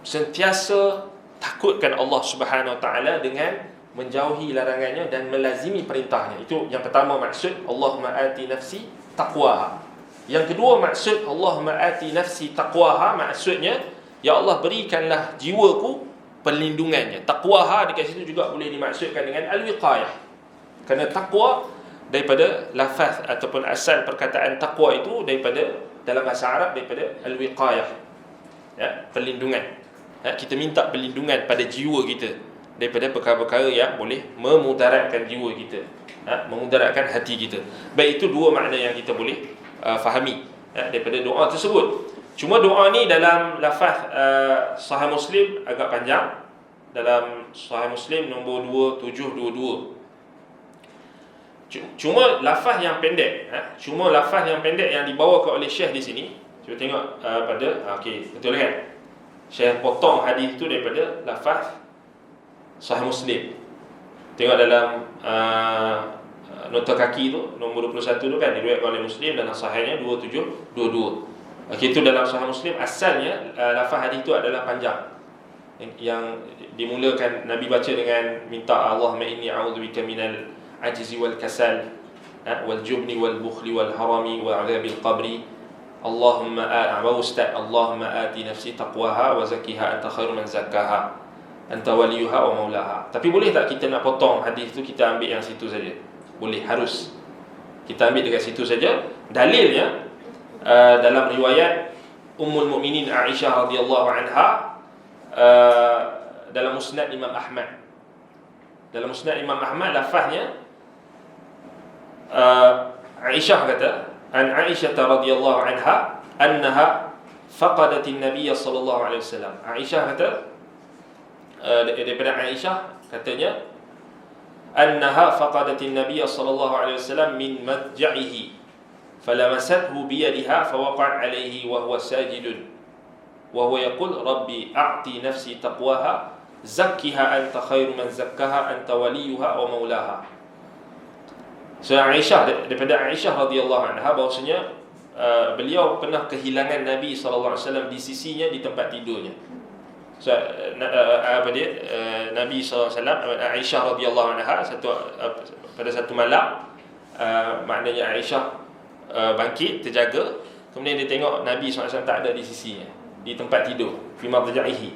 A: sentiasa takutkan Allah Subhanahu Wa Taala dengan menjauhi larangannya dan melazimi perintahnya. Itu yang pertama maksud Allahumma ati nafsi taqwaha. Yang kedua maksud Allahumma ati nafsi taqwaha, maksudnya ya Allah, berikanlah jiwaku perlindungannya. Taqwaha dekat situ juga boleh dimaksudkan dengan al-wiqayah. Kerana taqwa daripada lafaz ataupun asal perkataan taqwa itu daripada dalam bahasa Arab daripada al-wiqayah, ya, perlindungan. Kita minta perlindungan pada jiwa kita daripada perkara-perkara yang boleh memudaratkan jiwa kita, memudaratkan hati kita. Baik, itu dua makna yang kita boleh fahami daripada doa tersebut. Cuma doa ni dalam lafaz Sahih Muslim agak panjang. Dalam Sahih Muslim nombor 2722, Cuma lafaz yang pendek, cuma lafaz yang pendek yang dibawakan oleh Syekh di sini. Cuba tengok okey, betul kan? Syekh potong hadis itu daripada lafaz Sahih Muslim. Tengok dalam nota kaki tu nombor 21 tu kan, diriwayatkan oleh Muslim dalam sahihnya 2722. Okey, itu dalam Sahih Muslim. Asalnya lafaz hadis itu adalah panjang, yang dimulakan Nabi baca dengan minta Allahumma inni a'udzubika minal ajzi wal kasal wal jubni wal bukhli wal harami wa 'adzabil qabri. Allahumma ati nafsi taqwaha wa zakkiha anta khairu man zakkaha anta waliyuha wa maulaha. Tapi boleh tak kita nak potong hadis tu, kita ambil yang situ saja? Boleh, harus kita ambil dekat situ saja. Dalilnya dalam riwayat Ummul Mukminin Aisyah radhiyallahu anha, dalam Musnad Imam Ahmad. Dalam Musnad Imam Ahmad lafaznya Aisyah kata, an Aisyah radhiyallahu anha annaha faqadat an-nabiy sallallahu alaihi wasallam. Aisyah kata, daripada Aisyah katanya, annaha faqadat an-nabiy sallallahu alaihi wasallam min madja'ihi falamasathu bi yadiha fawaqa'at alayhi wa huwa sajidun wa huwa yaqul rabbi a'ti nafsi taqwaha zakkiha anta khairu man zakkaha anta waliyuha wa maulaha. So Aisyah, daripada Aisyah radhiyallahu anha, bahawasanya beliau pernah kehilangan Nabi sallallahu alaihi wasallam di sisinya di tempat tidurnya. So Nabi sallallahu alaihi wasallam, Aisyah radhiyallahu anha pada satu malam, maknanya Aisyah bangkit terjaga, kemudian dia tengok Nabi sallallahu alaihi wasallam tak ada di sisinya di tempat tidur, fi madja'ihi.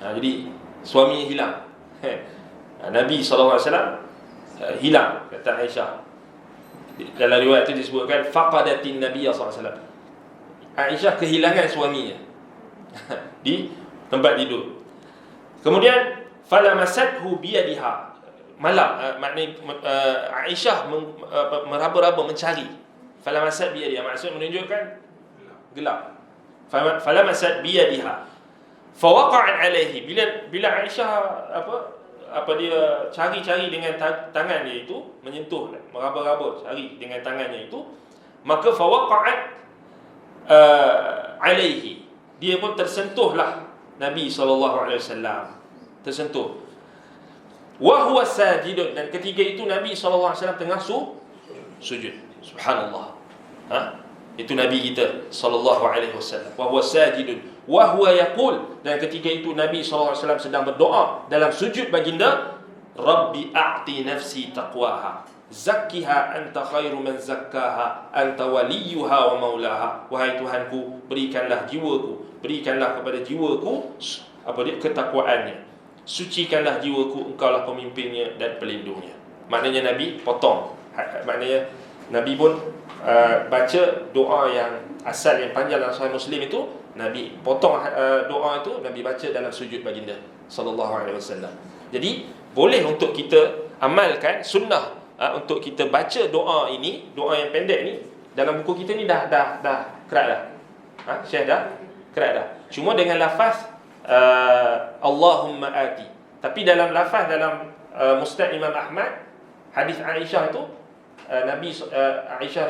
A: Jadi suaminya hilang. Nabi sallallahu alaihi wasallam hilang, kata Aisyah. Dalam riwayat itu disebutkan faqadatin Nabiy sallallahu alaihi wasallam. Aisyah kehilangan suaminya di tempat tidur. Kemudian falamasathu biyadiha. Malam, maknanya Aisyah meraba-raba mencari. Falamasat biyadiha maksud menunjukkan gelap. Falamasat biyadiha fawaqa'at alaihi. Bila Aisyah dia cari-cari dengan tangan dia itu, menyentuh, meraba-raba cari dengan tangannya itu, maka fawaqa'at alaihi, dia pun tersentuhlah Nabi SAW, tersentuh. Wa huwa sajidun, dan ketika itu Nabi SAW tengah sujud. Subhanallah. Itu Nabi kita sallallahu alaihi wasallam. Wa huwa sajidun wa huwa yaqul, dan ketika itu Nabi sallallahu alaihi wasallam sedang berdoa dalam sujud baginda, Rabbi a'ti nafsi taqwaha zakkiha anta khairu man zakkaha anta waliyuha wa maulaha. Wahai Tuhanku, berikanlah jiwaku, berikanlah kepada jiwaku ketakwaannya, sucikanlah jiwaku, engkaulah pemimpinnya dan pelindungnya. Maknanya Nabi potong, maknanya Nabi pun baca doa yang asal yang panjang dalam Sahih Muslim itu, Nabi potong doa itu, Nabi baca dalam sujud baginda sallallahu alaihi wasallam. Jadi boleh untuk kita amalkan sunnah, untuk kita baca doa ini, doa yang pendek ni. Dalam buku kita ni dah kerat dah. Syekh dah kerat dah. Cuma dengan lafaz Allahumma ati. Tapi dalam lafaz dalam Musnad Imam Ahmad, hadis Aisyah itu, Nabi Aisyah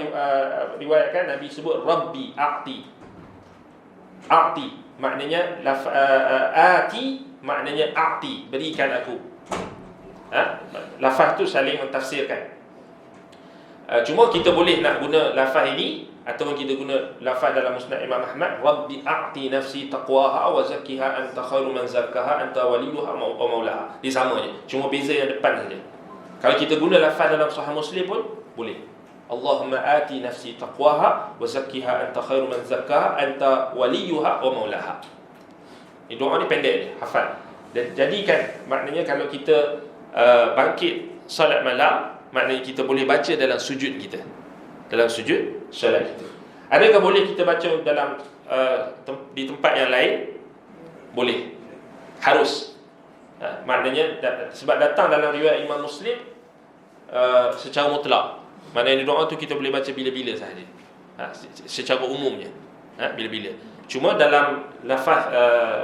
A: riwayatkan Nabi sebut Rabbi a'ti. A'ti maknanya ati maknanya a'ti, berikan aku. Lafaz tu saling mentafsirkan. Cuma kita boleh nak guna lafaz ini ataupun kita guna lafaz dalam Musnad Imam Ahmad, Rabbi a'ti nafsi taqwaha wa zakkiha anta khairu man zakkaha anta waliyuha wa maulaha. Dia sama je, cuma beza yang depan saja. Kalau kita guna lafaz dalam Sahih Muslim pun boleh. Allahumma ati nafsi taqwaha wa zakkiha anta khairu man zakkaha anta waliyuha wa maulaha. Ini doa ni pendek je, hafal. Dan jadikan, maknanya kalau kita bangkit solat malam, maknanya kita boleh baca dalam sujud kita, dalam sujud solat kita. Adakah boleh kita baca dalam di tempat yang lain? Boleh. Harus. Maknanya sebab datang dalam riwayat Imam Muslim secara mutlak. Maknanya doa tu kita boleh baca bila-bila sahaja, secara umumnya, bila-bila. Cuma dalam lafaz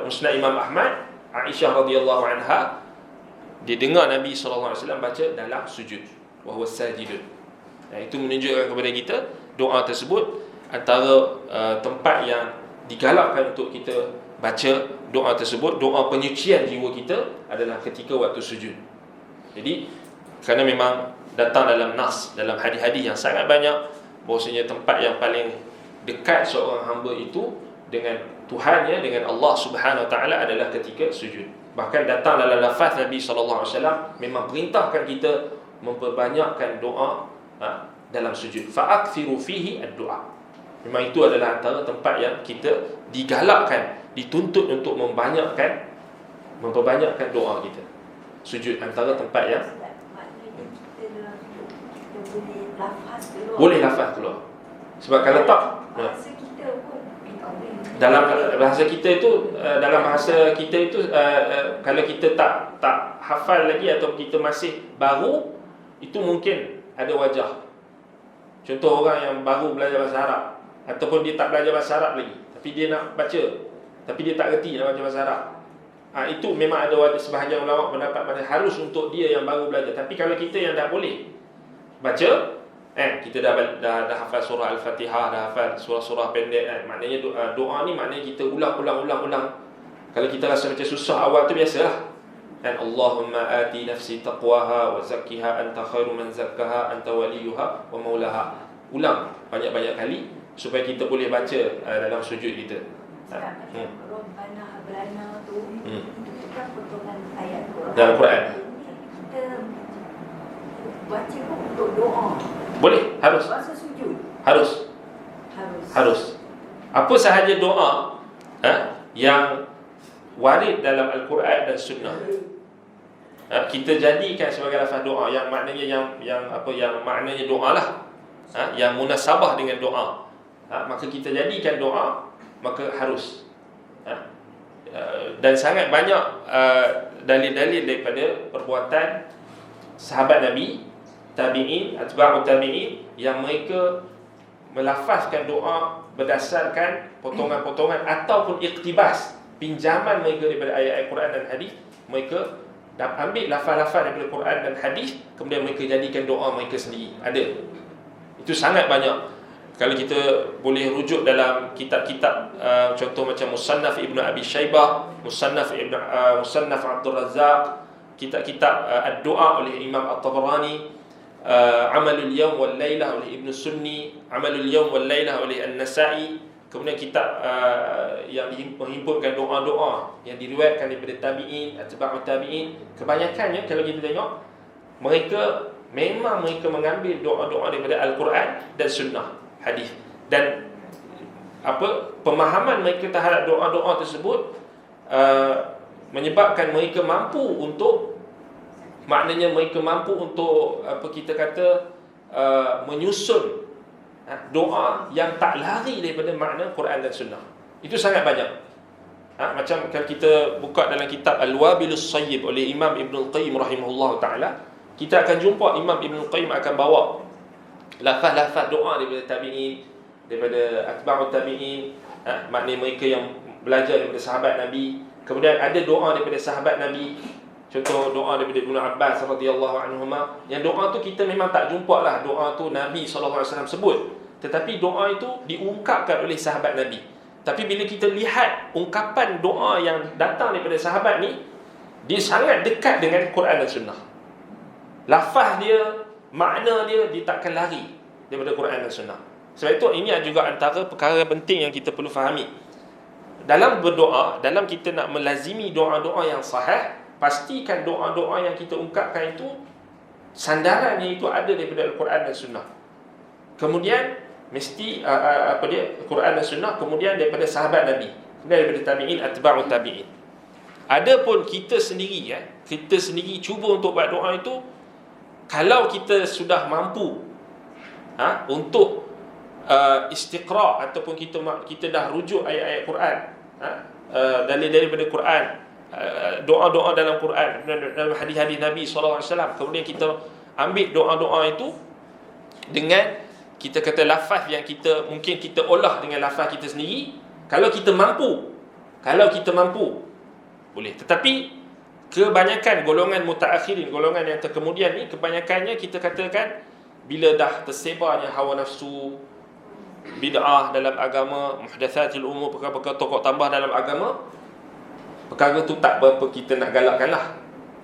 A: Musnad Imam Ahmad, Aisyah radhiyallahu anha, dia dengar Nabi sallallahu alaihi wasallam baca dalam sujud, wa huwa sajidun. Itu menunjukkan kepada kita doa tersebut antara tempat yang digalakkan untuk kita baca doa tersebut. Doa penyucian jiwa kita adalah ketika waktu sujud. Jadi kerana memang datang dalam nas, dalam hadis-hadis yang sangat banyak, bahawasanya tempat yang paling dekat seorang hamba itu dengan Tuhannya, dengan Allah Subhanahu Wa Taala adalah ketika sujud. Bahkan datang dalam lafaz Nabi sallallahu alaihi wasallam memang perintahkan kita memperbanyakkan doa dalam sujud. Fa'akthiru fihi ad-du'a. Memang itu adalah antara tempat yang kita digalakkan, dituntut untuk memperbanyakkan doa kita. Sujud antara tempat yang boleh lafaz keluar. Sebab kalau tak, dalam bahasa kita itu, kalau kita tak hafal lagi atau kita masih baru, itu mungkin ada wajah. Contoh orang yang baru belajar bahasa Arab, ataupun dia tak belajar bahasa Arab lagi, tapi dia nak baca, tapi dia tak reti nak baca bahasa Arab. Itu memang ada wajah. Sebahagian ulama pendapat pada harus untuk dia yang baru belajar. Tapi kalau kita yang dah boleh baca, kita dah hafal surah Al-Fatihah, dah hafal surah-surah pendek, maknanya doa ni maknanya kita ulang. Kalau kita rasa macam susah awal tu, biasalah. Allahumma ati nafsi taqwaha wa zakkiha anta khairu man zakkaha anta waliyuha wa maulaha. Ulang banyak-banyak kali supaya kita boleh baca dalam sujud kita.
B: Rabbana hablana tu itu kan potongan ayat Quran.
A: Dalam Quran.
B: Kita baca pun untuk doa.
A: Boleh, harus.
B: Masa sujud.
A: Harus. Apa sahaja doa yang warid dalam Al-Quran dan Sunnah, kita jadikan sebagai lafaz doa yang maknanya yang maknanya doa lah, yang munasabah dengan doa, maka kita jadikan doa, maka harus. Dan sangat banyak dalil-dalil daripada perbuatan sahabat Nabi, tabi'in, atba'ut tabi'in, yang mereka melafazkan doa berdasarkan potongan-potongan ataupun iktibas, pinjaman mereka daripada ayat-ayat Quran dan hadis. Mereka ambil lafaz-lafaz daripada Quran dan hadis, kemudian mereka jadikan doa mereka sendiri. Ada. Itu sangat banyak. Kalau kita boleh rujuk dalam kitab-kitab, contoh macam Musannaf Ibn Abi Shaybah, Musannaf Abdul Razzaq, kitab-kitab Ad-Du'a oleh Imam At-Tabarani, Amalul Yawm wal Lailah oleh Ibn Sunni, Amalul Yawm wal Lailah oleh An-Nasa'i. Kemudian kitab yang menghimpunkan doa-doa yang diriwayatkan daripada tabi'in, atba'ut tabi'in. Kebanyakannya kalau kita tengok, mereka mengambil doa-doa daripada Al-Quran dan Sunnah, hadis. Dan pemahaman mereka terhadap doa-doa tersebut menyebabkan mereka mampu untuk menyusun doa yang tak lari daripada makna Quran dan Sunnah. Itu sangat banyak. Macam kalau kita buka dalam kitab Al-Wabilus Sayyib oleh Imam Ibn Al-Qayyim rahimahullah ta'ala, kita akan jumpa Imam Ibn Al-Qayyim akan bawa lafaz-lafaz doa daripada tabi'in, daripada atba'ut tabi'in, maknanya mereka yang belajar daripada sahabat Nabi. Kemudian ada doa daripada sahabat Nabi, contoh doa daripada Ibn Abbas radhiyallahu anhuma. Yang doa tu kita memang tak jumpa lah doa tu Nabi SAW sebut, tetapi doa itu diungkapkan oleh sahabat Nabi. Tapi bila kita lihat ungkapan doa yang datang daripada sahabat ni, dia sangat dekat dengan Quran dan Sunnah. Lafaz dia, makna dia takkan lari daripada Quran dan Sunnah. Sebab itu ini juga antara perkara penting yang kita perlu fahami. Dalam berdoa, dalam kita nak melazimi doa-doa yang sahih, pastikan doa-doa yang kita ungkapkan itu sandarannya itu ada daripada Al-Quran dan Sunnah. Kemudian mesti Quran dan Sunnah, kemudian daripada sahabat Nabi, kemudian daripada tabi'in, atba'ut tabi'in. Adapun kita sendiri cuba untuk buat doa itu, kalau kita sudah mampu untuk istiqra' ataupun kita dah rujuk ayat-ayat Quran, dalil-dalil daripada Quran, doa-doa dalam Quran, dalam hadis-hadis Nabi SAW, kemudian kita ambil doa-doa itu dengan kita kata lafaz yang mungkin kita olah dengan lafaz kita sendiri. Kalau kita mampu boleh. Tetapi kebanyakan golongan mutaakhirin, golongan yang terkemudian ni, kebanyakannya kita katakan bila dah tersebarnya hawa nafsu, bid'ah dalam agama, muhdatsatil umur, perkara-perkara tokok tambah dalam agama, perkara tu tak berapa kita nak galakkan lah.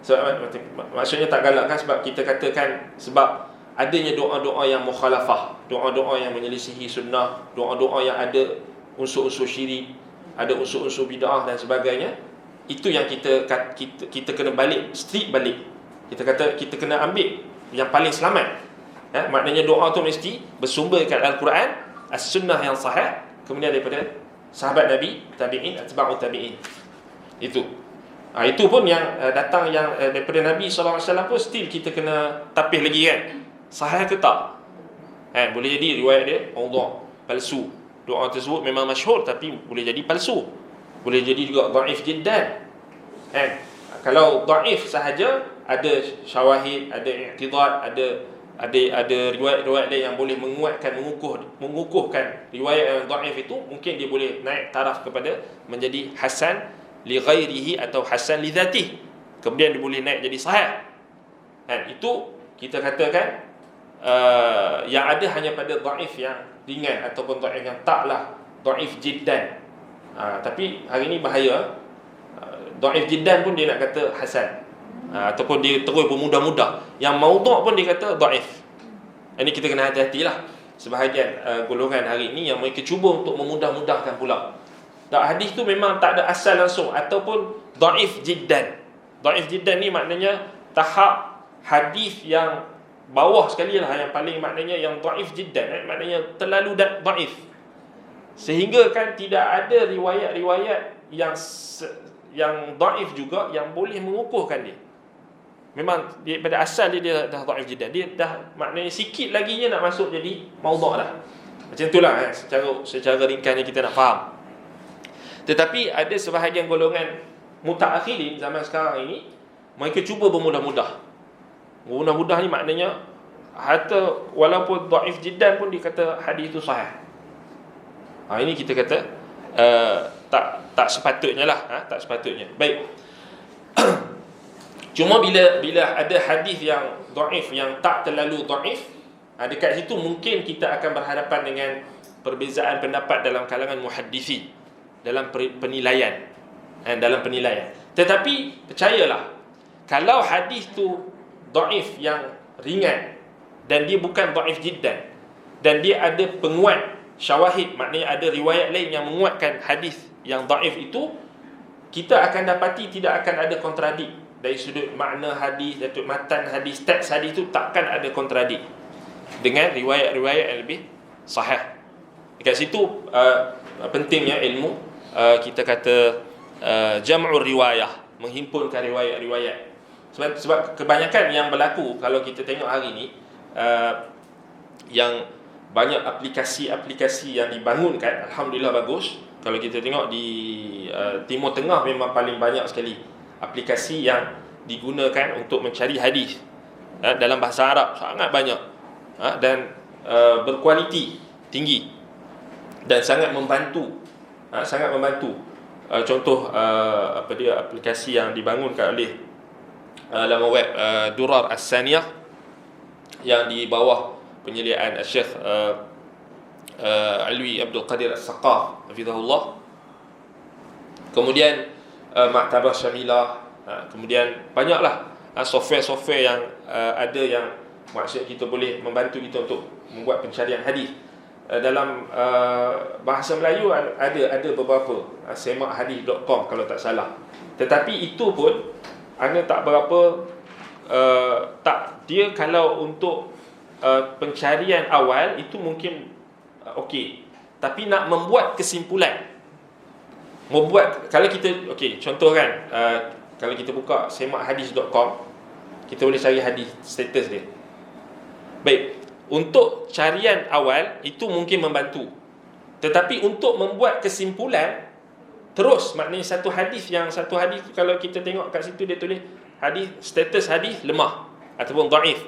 A: Sebab maksudnya tak galakkan sebab kita katakan sebab adanya doa-doa yang mukhalafah, doa-doa yang menyelisihi sunnah, doa-doa yang ada unsur-unsur syirik, ada unsur-unsur bid'ah dan sebagainya. Itu yang kita kena balik, strict balik. Kita kata kita kena ambil yang paling selamat. Maknanya doa tu mesti bersumber kat Al-Quran, as-sunnah yang sahih, kemudian daripada sahabat Nabi, tabi'in, atba'u tabi'in. Itu pun yang datang yang daripada Nabi SAW pun still kita kena tapih lagi kan, sahih ke tak. Boleh jadi riwayat dia maudhu', palsu. Doa tersebut memang masyhur tapi boleh jadi palsu. Boleh jadi juga dhaif jiddan. Kalau dhaif sahaja, ada syawahid, ada i'tidad, ada riwayat-riwayat lain yang boleh mengukuhkan riwayat yang dhaif itu, mungkin dia boleh naik taraf kepada menjadi hasan li ghairihi atau hasan li dzatihi. Kemudian dia boleh naik jadi sahih. Itu kita katakan yang ada hanya pada dhaif yang ringan ataupun dhaif yang taklah dhaif jiddan. Tapi hari ni bahaya, dhaif jiddan pun dia nak kata hasan, ataupun dia terus bermudah-mudah. Yang maudhu' pun dia kata dhaif. Ini kita kena hati-hatilah. Sebahagian golongan hari ini yang mereka cuba untuk memudah-mudahkan pula. Hadis tu memang tak ada asal langsung, ataupun dhaif jiddan. Dhaif jiddan ni maknanya tahap hadis yang bawah sekali lah, yang paling maknanya yang dhaif jiddan, maknanya terlalu dhaif. Sehingga kan tidak ada riwayat-riwayat yang dhaif juga yang boleh mengukuhkan dia. Memang dia, pada asal dia dah dhaif jiddan. Dia dah maknanya sikit lagi nak masuk jadi maudhu' dah. Macam itulah secara ringkasnya kita nak faham. Tetapi ada sebahagian golongan mutaakhirin zaman sekarang ini, mereka cuba bermudah-mudah. Bermudah-mudah ni maknanya hatta walaupun dhaif jiddan pun dikata hadis itu sahih. Ini kita kata tak sepatutnya lah, tak sepatutnya. Baik. Cuma bila ada hadis yang dhaif, yang tak terlalu dhaif, dekat situ mungkin kita akan berhadapan dengan perbezaan pendapat dalam kalangan muhaddisi dalam penilaian. Tetapi percayalah, kalau hadis tu dhaif yang ringan dan dia bukan dhaif jiddan, dan dia ada penguat syawahid, maknanya ada riwayat lain yang menguatkan hadis yang dhaif itu, kita akan dapati tidak akan ada kontradik dari sudut makna hadis, dari matan hadis, teks hadis itu takkan ada kontradik dengan riwayat-riwayat yang lebih sahih. Dekat situ pentingnya ilmu kita kata jam'ur riwayah, menghimpunkan riwayat-riwayat. Sebab kebanyakan yang berlaku kalau kita tengok hari ni, yang banyak aplikasi-aplikasi yang dibangunkan, alhamdulillah bagus. Kalau kita tengok di Timur Tengah memang paling banyak sekali aplikasi yang digunakan untuk mencari hadis dalam bahasa Arab, sangat banyak, dan berkualiti tinggi dan sangat membantu. Contoh aplikasi yang dibangunkan oleh laman web Durar As-Saniyah yang di bawah penyeliaan Syekh Alwi Abdul Qadir As-Saqaf hafizahullah. Kemudian Maktabah Syamilah, kemudian banyaklah software-software yang ada yang maksud kita boleh membantu kita untuk membuat pencarian hadis. Dalam bahasa Melayu ada beberapa, semakhadis.com kalau tak salah. Tetapi itu pun ada tak berapa dia kalau untuk pencarian awal itu mungkin okey, tapi nak membuat kesimpulan, kalau kita contoh kan, kalau kita buka semakhadis.com, kita boleh cari hadis, status dia. Baik, untuk carian awal itu mungkin membantu. Tetapi untuk membuat kesimpulan terus, maknanya satu hadis kalau kita tengok kat situ dia tulis hadis, status hadis lemah ataupun dhaif.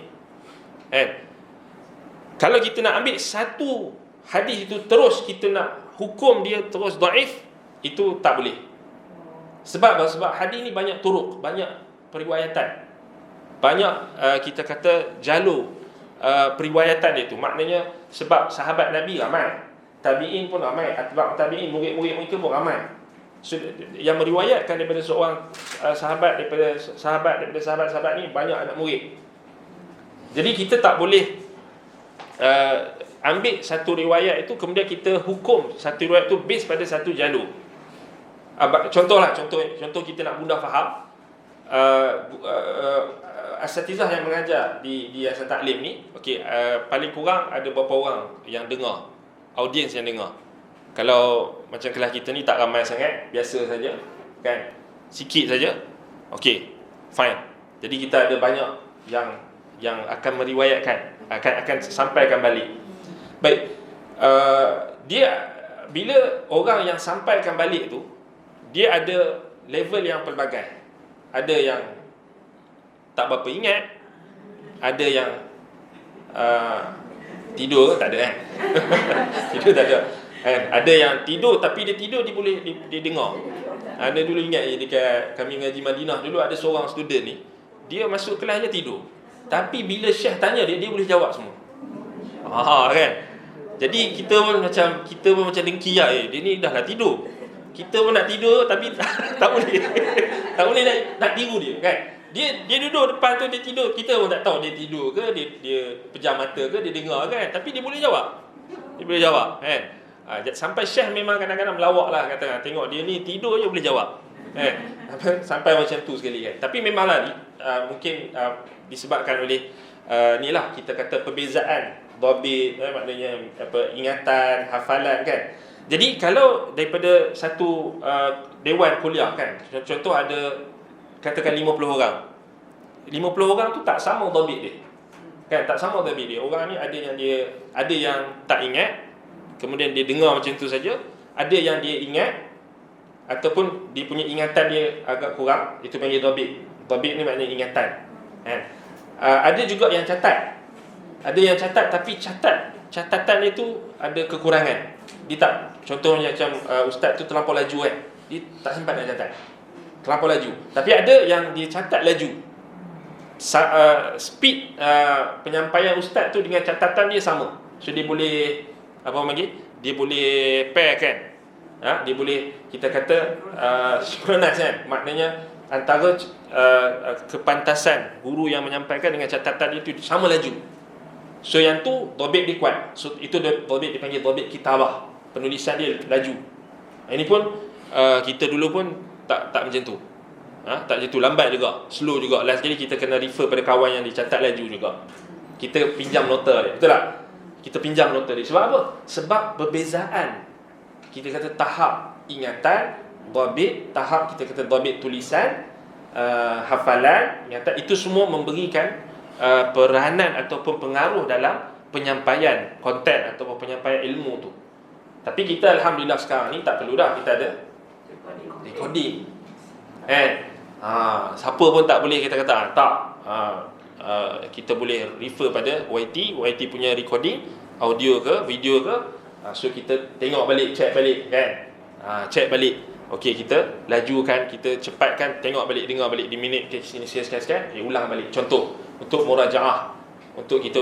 A: Kalau kita nak ambil satu hadis itu terus kita nak hukum dia terus dhaif, itu tak boleh. Sebab hadis ni banyak turuk, banyak periwayatan, banyak kita kata jalur periwayatan dia tu. Maknanya sebab sahabat Nabi ramai, tabi'in pun ramai, atba' tabi'in, murid-murid mereka pun ramai. So, yang meriwayatkan daripada seorang sahabat daripada sahabat ni banyak anak murid. Jadi kita tak boleh ambil satu riwayat itu kemudian kita hukum satu riwayat itu base pada satu jalur. Contoh kita nak mudah faham. Asatizah yang mengajar di Yayasan Taklim ni, paling kurang ada berapa orang yang dengar, audiens yang dengar. Kalau macam kelas kita ni tak ramai sangat, biasa saja kan, sikit saja, fine. Jadi kita ada banyak yang akan meriwayatkan, akan sampaikan balik. Baik, dia bila orang yang sampaikan balik tu, dia ada level yang pelbagai. Ada yang tak berapa ingat, ada yang tidur, tak ada kan? Tidur tak ada. Ada yang tidur, tapi dia tidur dia boleh dia dengar. Ada dulu ingat dekat kami mengaji Madinah dulu, ada seorang student ni, dia masuk kelas dia tidur. Tapi bila Syekh tanya dia boleh jawab semua. Kan? Jadi kita pun macam dengki dia ni dah lah tidur. Kita pun nak tidur tapi tak boleh. Tak boleh nak tiru dia kan. Dia duduk depan tu, dia tidur. Kita pun tak tahu dia tidur ke, dia pejam mata ke, dia dengar kan. Tapi dia boleh jawab. Dia boleh jawab kan. Sampai Syekh memang kadang-kadang melawak lah, kata tengok dia ni tidur je boleh jawab kan. Sampai macam tu sekali kan. Tapi memanglah mungkin disebabkan oleh ni lah, kita kata perbezaan dhabit, maknanya ingatan, hafalan kan. Jadi kalau daripada satu dewan kuliah kan, contoh ada katakan 50 orang. 50 orang tu tak sama dhabit dia. Kan, tak sama dhabit dia. Orang ni ada yang tak ingat, kemudian dia dengar macam tu saja. Ada yang dia ingat ataupun dia punya ingatan dia agak kurang, itu panggil dhabit. Dhabit ni maknanya ingatan. Ada juga yang catat. Ada yang catat tapi catatan dia tu ada kekurangan. Dia tak, contohnya macam ustaz tu terlampau laju kan. Dia tak sempat nak catat. Terlampau laju. Tapi ada yang dia catat laju. Speed penyampaian ustaz tu dengan catatan dia sama. So dia boleh dia boleh pair kan. Dia boleh, kita kata synchronize kan. Maknanya antara kepantasan guru yang menyampaikan dengan catatan itu sama laju. So yang tu dhabit dia kuat. So itu dhabit dipanggil dhabit kitabah. Penulisan dia laju. Ini pun kita dulu pun tak macam tu. Tak macam tu, lambat juga, slow juga. Last kali kita kena refer pada kawan yang dicatat laju juga. Kita pinjam nota dia. Betul tak? Kita pinjam nota dia. Sebab apa? Sebab perbezaan. Kita kata tahap ingatan, dhabit, tahap kita kata dhabit tulisan, hafalan, ingatan, itu semua memberikan peranan ataupun pengaruh dalam penyampaian konten ataupun penyampaian ilmu tu. Tapi kita alhamdulillah sekarang ni tak perlu dah, kita ada recording. Siapa pun tak boleh kita kata tak. Kita boleh refer pada YT punya recording, audio ke, video ke. So kita tengok balik, check balik kan. Check balik. Okey, kita lajukan, kita cepatkan, tengok balik, dengar balik di minit sini sekian, ulang balik. Contoh untuk murajaah, untuk kita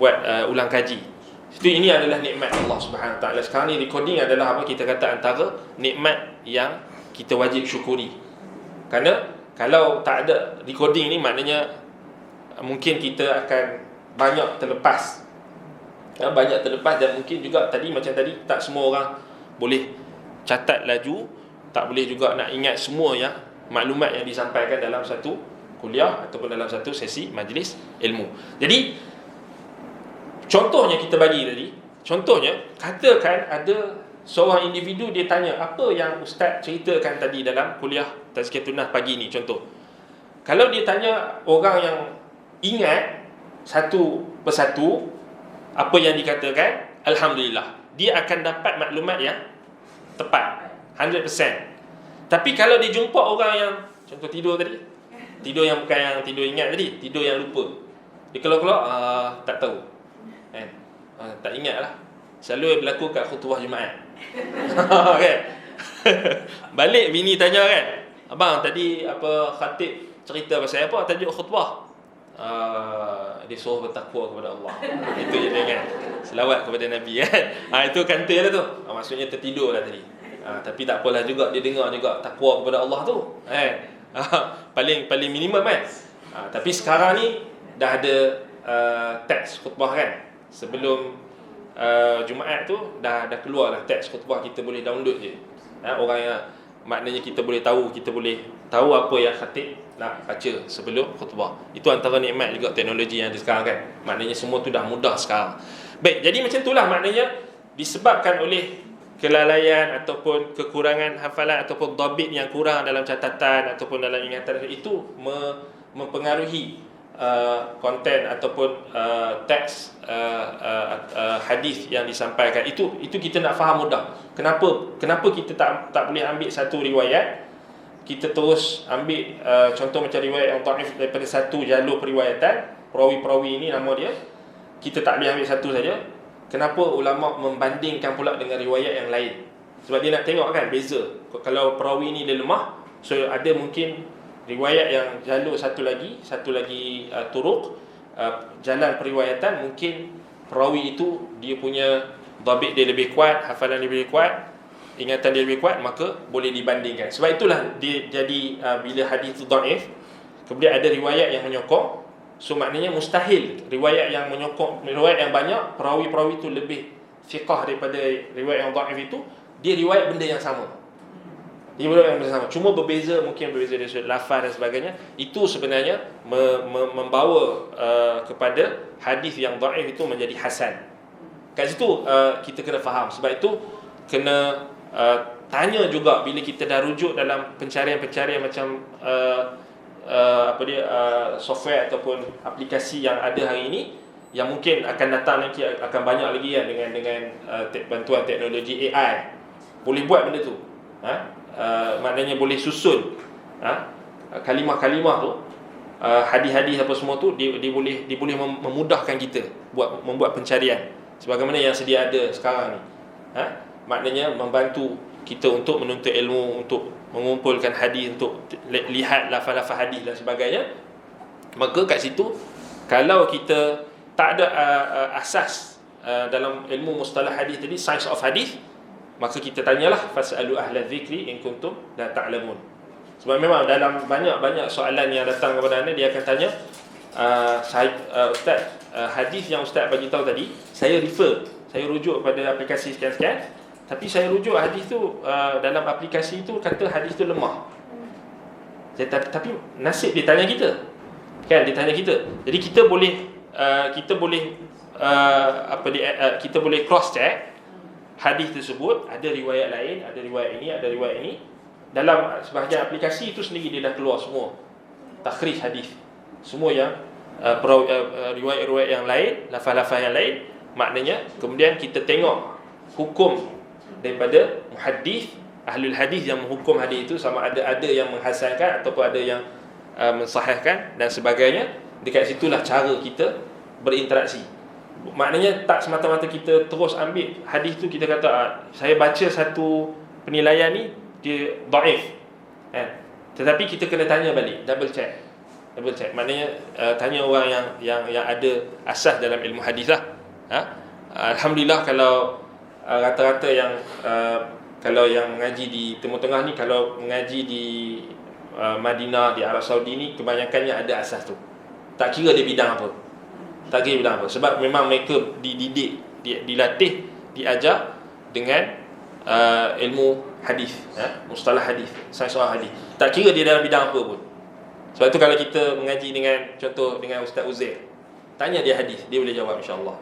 A: buat ulang kaji. Itu ini adalah nikmat Allah Subhanahu Wa Taala. Sekarang ni recording adalah apa kita kata antara nikmat yang kita wajib syukuri. Kerana kalau tak ada recording ni maknanya mungkin kita akan banyak terlepas. Dan mungkin juga macam tadi tak semua orang boleh catat laju, tak boleh juga nak ingat semua yang maklumat yang disampaikan dalam satu kuliah ataupun dalam satu sesi majlis ilmu. Jadi contohnya kita bagi tadi, katakan ada seorang individu dia tanya apa yang ustaz ceritakan tadi dalam kuliah Tazkiyatun Nafs pagi ni, contoh. Kalau dia tanya orang yang ingat satu persatu apa yang dikatakan, alhamdulillah, dia akan dapat maklumat yang tepat 100%. Tapi kalau dia jumpa orang yang contoh tidur tadi, tidur yang bukan yang tidur ingat tadi, tidur yang lupa, dia keluar tak tahu kan, tak ingat lah. Selalu berlaku kat khutbah Jumaat. Kan? Balik bini tanya kan, abang tadi apa khatib cerita pasal apa tajuk khutbah? dia suruh bertakwa kepada Allah. Itu je dia ingat. Selawat kepada Nabi kan. Itu kanta lah tu. Maksudnya tertidur lah tadi. Tapi tak apalah juga, dia dengar juga takwa kepada Allah tu. Paling minimum kan. Tapi sekarang ni dah ada teks khutbah kan. Sebelum Jumaat tu dah keluar lah teks khutbah, kita boleh download je. Orang yang maknanya kita boleh tahu apa yang khatib nak baca sebelum khutbah. Itu antara nikmat juga teknologi yang ada sekarang kan. Maknanya semua tu dah mudah sekarang. Baik, jadi macam itulah maknanya disebabkan oleh kelalaian ataupun kekurangan hafalan ataupun dhabit yang kurang dalam catatan ataupun dalam ingatan, itu mempengaruhi konten ataupun teks hadis yang disampaikan. Itu kita nak faham mudah. Kenapa kita tak boleh ambil satu riwayat, kita terus ambil contoh macam riwayat yang dhaif daripada satu jalur periwayatan, perawi-perawi ini nama dia, kita tak boleh ambil satu saja. Kenapa ulama membandingkan pula dengan riwayat yang lain? Sebab dia nak tengok kan beza. Kalau perawi ini dia lemah, so ada mungkin riwayat yang jalur satu lagi turuk, jalan periwayatan, mungkin perawi itu dia punya dhabit dia lebih kuat, hafalan dia lebih kuat, ingatan dia lebih kuat, maka boleh dibandingkan. Sebab itulah dia jadi bila hadis itu dhaif, kemudian ada riwayat yang menyokong, so maknanya mustahil riwayat yang menyokong, riwayat yang banyak perawi-perawi itu lebih fiqah daripada riwayat yang dhaif itu, dia riwayat benda yang sama. Dia riwayat yang bersama, cuma berbeza, mungkin berbeza dari sudut lafaz dan sebagainya. Itu sebenarnya membawa kepada hadis yang dhaif itu menjadi hasan. Kat situ kita kena faham. Sebab itu kena tanya juga bila kita dah rujuk dalam pencarian-pencarian macam software ataupun aplikasi yang ada hari ini, yang mungkin akan datang nanti akan banyak lagi kan, dengan bantuan teknologi AI. Boleh buat benda tu. Maknanya boleh susun kalimah-kalimah tu, hadis-hadis apa semua tu, dia boleh memudahkan kita membuat pencarian sebagaimana yang sedia ada sekarang ni. Maknanya membantu kita untuk menuntut ilmu, untuk mengumpulkan hadis, untuk lihat lafaz-lafaz hadis dan sebagainya. Maka kat situ, kalau kita tak ada asas dalam ilmu mustalah hadis tadi, science of hadis, maka kita tanyalah fasalu ahla dzikri in kuntum la ta'lamun. Sebab memang dalam banyak soalan yang datang kepada anda, dia akan tanya, Ustaz, hadis yang Ustaz bagi tahu tadi, saya rujuk pada aplikasi sekian-sekian, tapi saya rujuk hadis tu dalam aplikasi tu kata hadis tu lemah. Tapi nasib dia tanya kita. Kan, dia tanya kita. Jadi kita boleh kita boleh cross check hadis tersebut, ada riwayat lain, ada riwayat ini, ada riwayat ini. Dalam sebahagian aplikasi itu sendiri dia dah keluar semua takhrij hadis, semua yang riwayat-riwayat yang lain, lafaz-lafaz yang lain. Maknanya kemudian kita tengok hukum daripada muhaddis, ahlul hadis yang menghukum hadis itu, sama ada yang menghasankan ataupun ada yang mensahihkan dan sebagainya. Dekat situlah cara kita berinteraksi. Maknanya tak semata-mata kita terus ambil hadis tu, kita kata saya baca satu penilaian ni dia dhaif, tetapi kita kena tanya balik, double check. Maknanya tanya orang yang ada asas dalam ilmu hadis lah. Alhamdulillah, kalau rata-rata yang kalau yang mengaji di Timur Tengah ni, kalau mengaji di Madinah, di Arab Saudi ni, kebanyakannya ada asas tu. Tak kira dia bidang apa. Sebab memang mereka dididik, dilatih, diajar dengan ilmu hadis, mustalah hadis, sains hadis. Tak kira dia dalam bidang apa pun. Sebab tu kalau kita mengaji dengan, contoh dengan Ustaz Uzair, tanya dia hadis, dia boleh jawab, insya-Allah.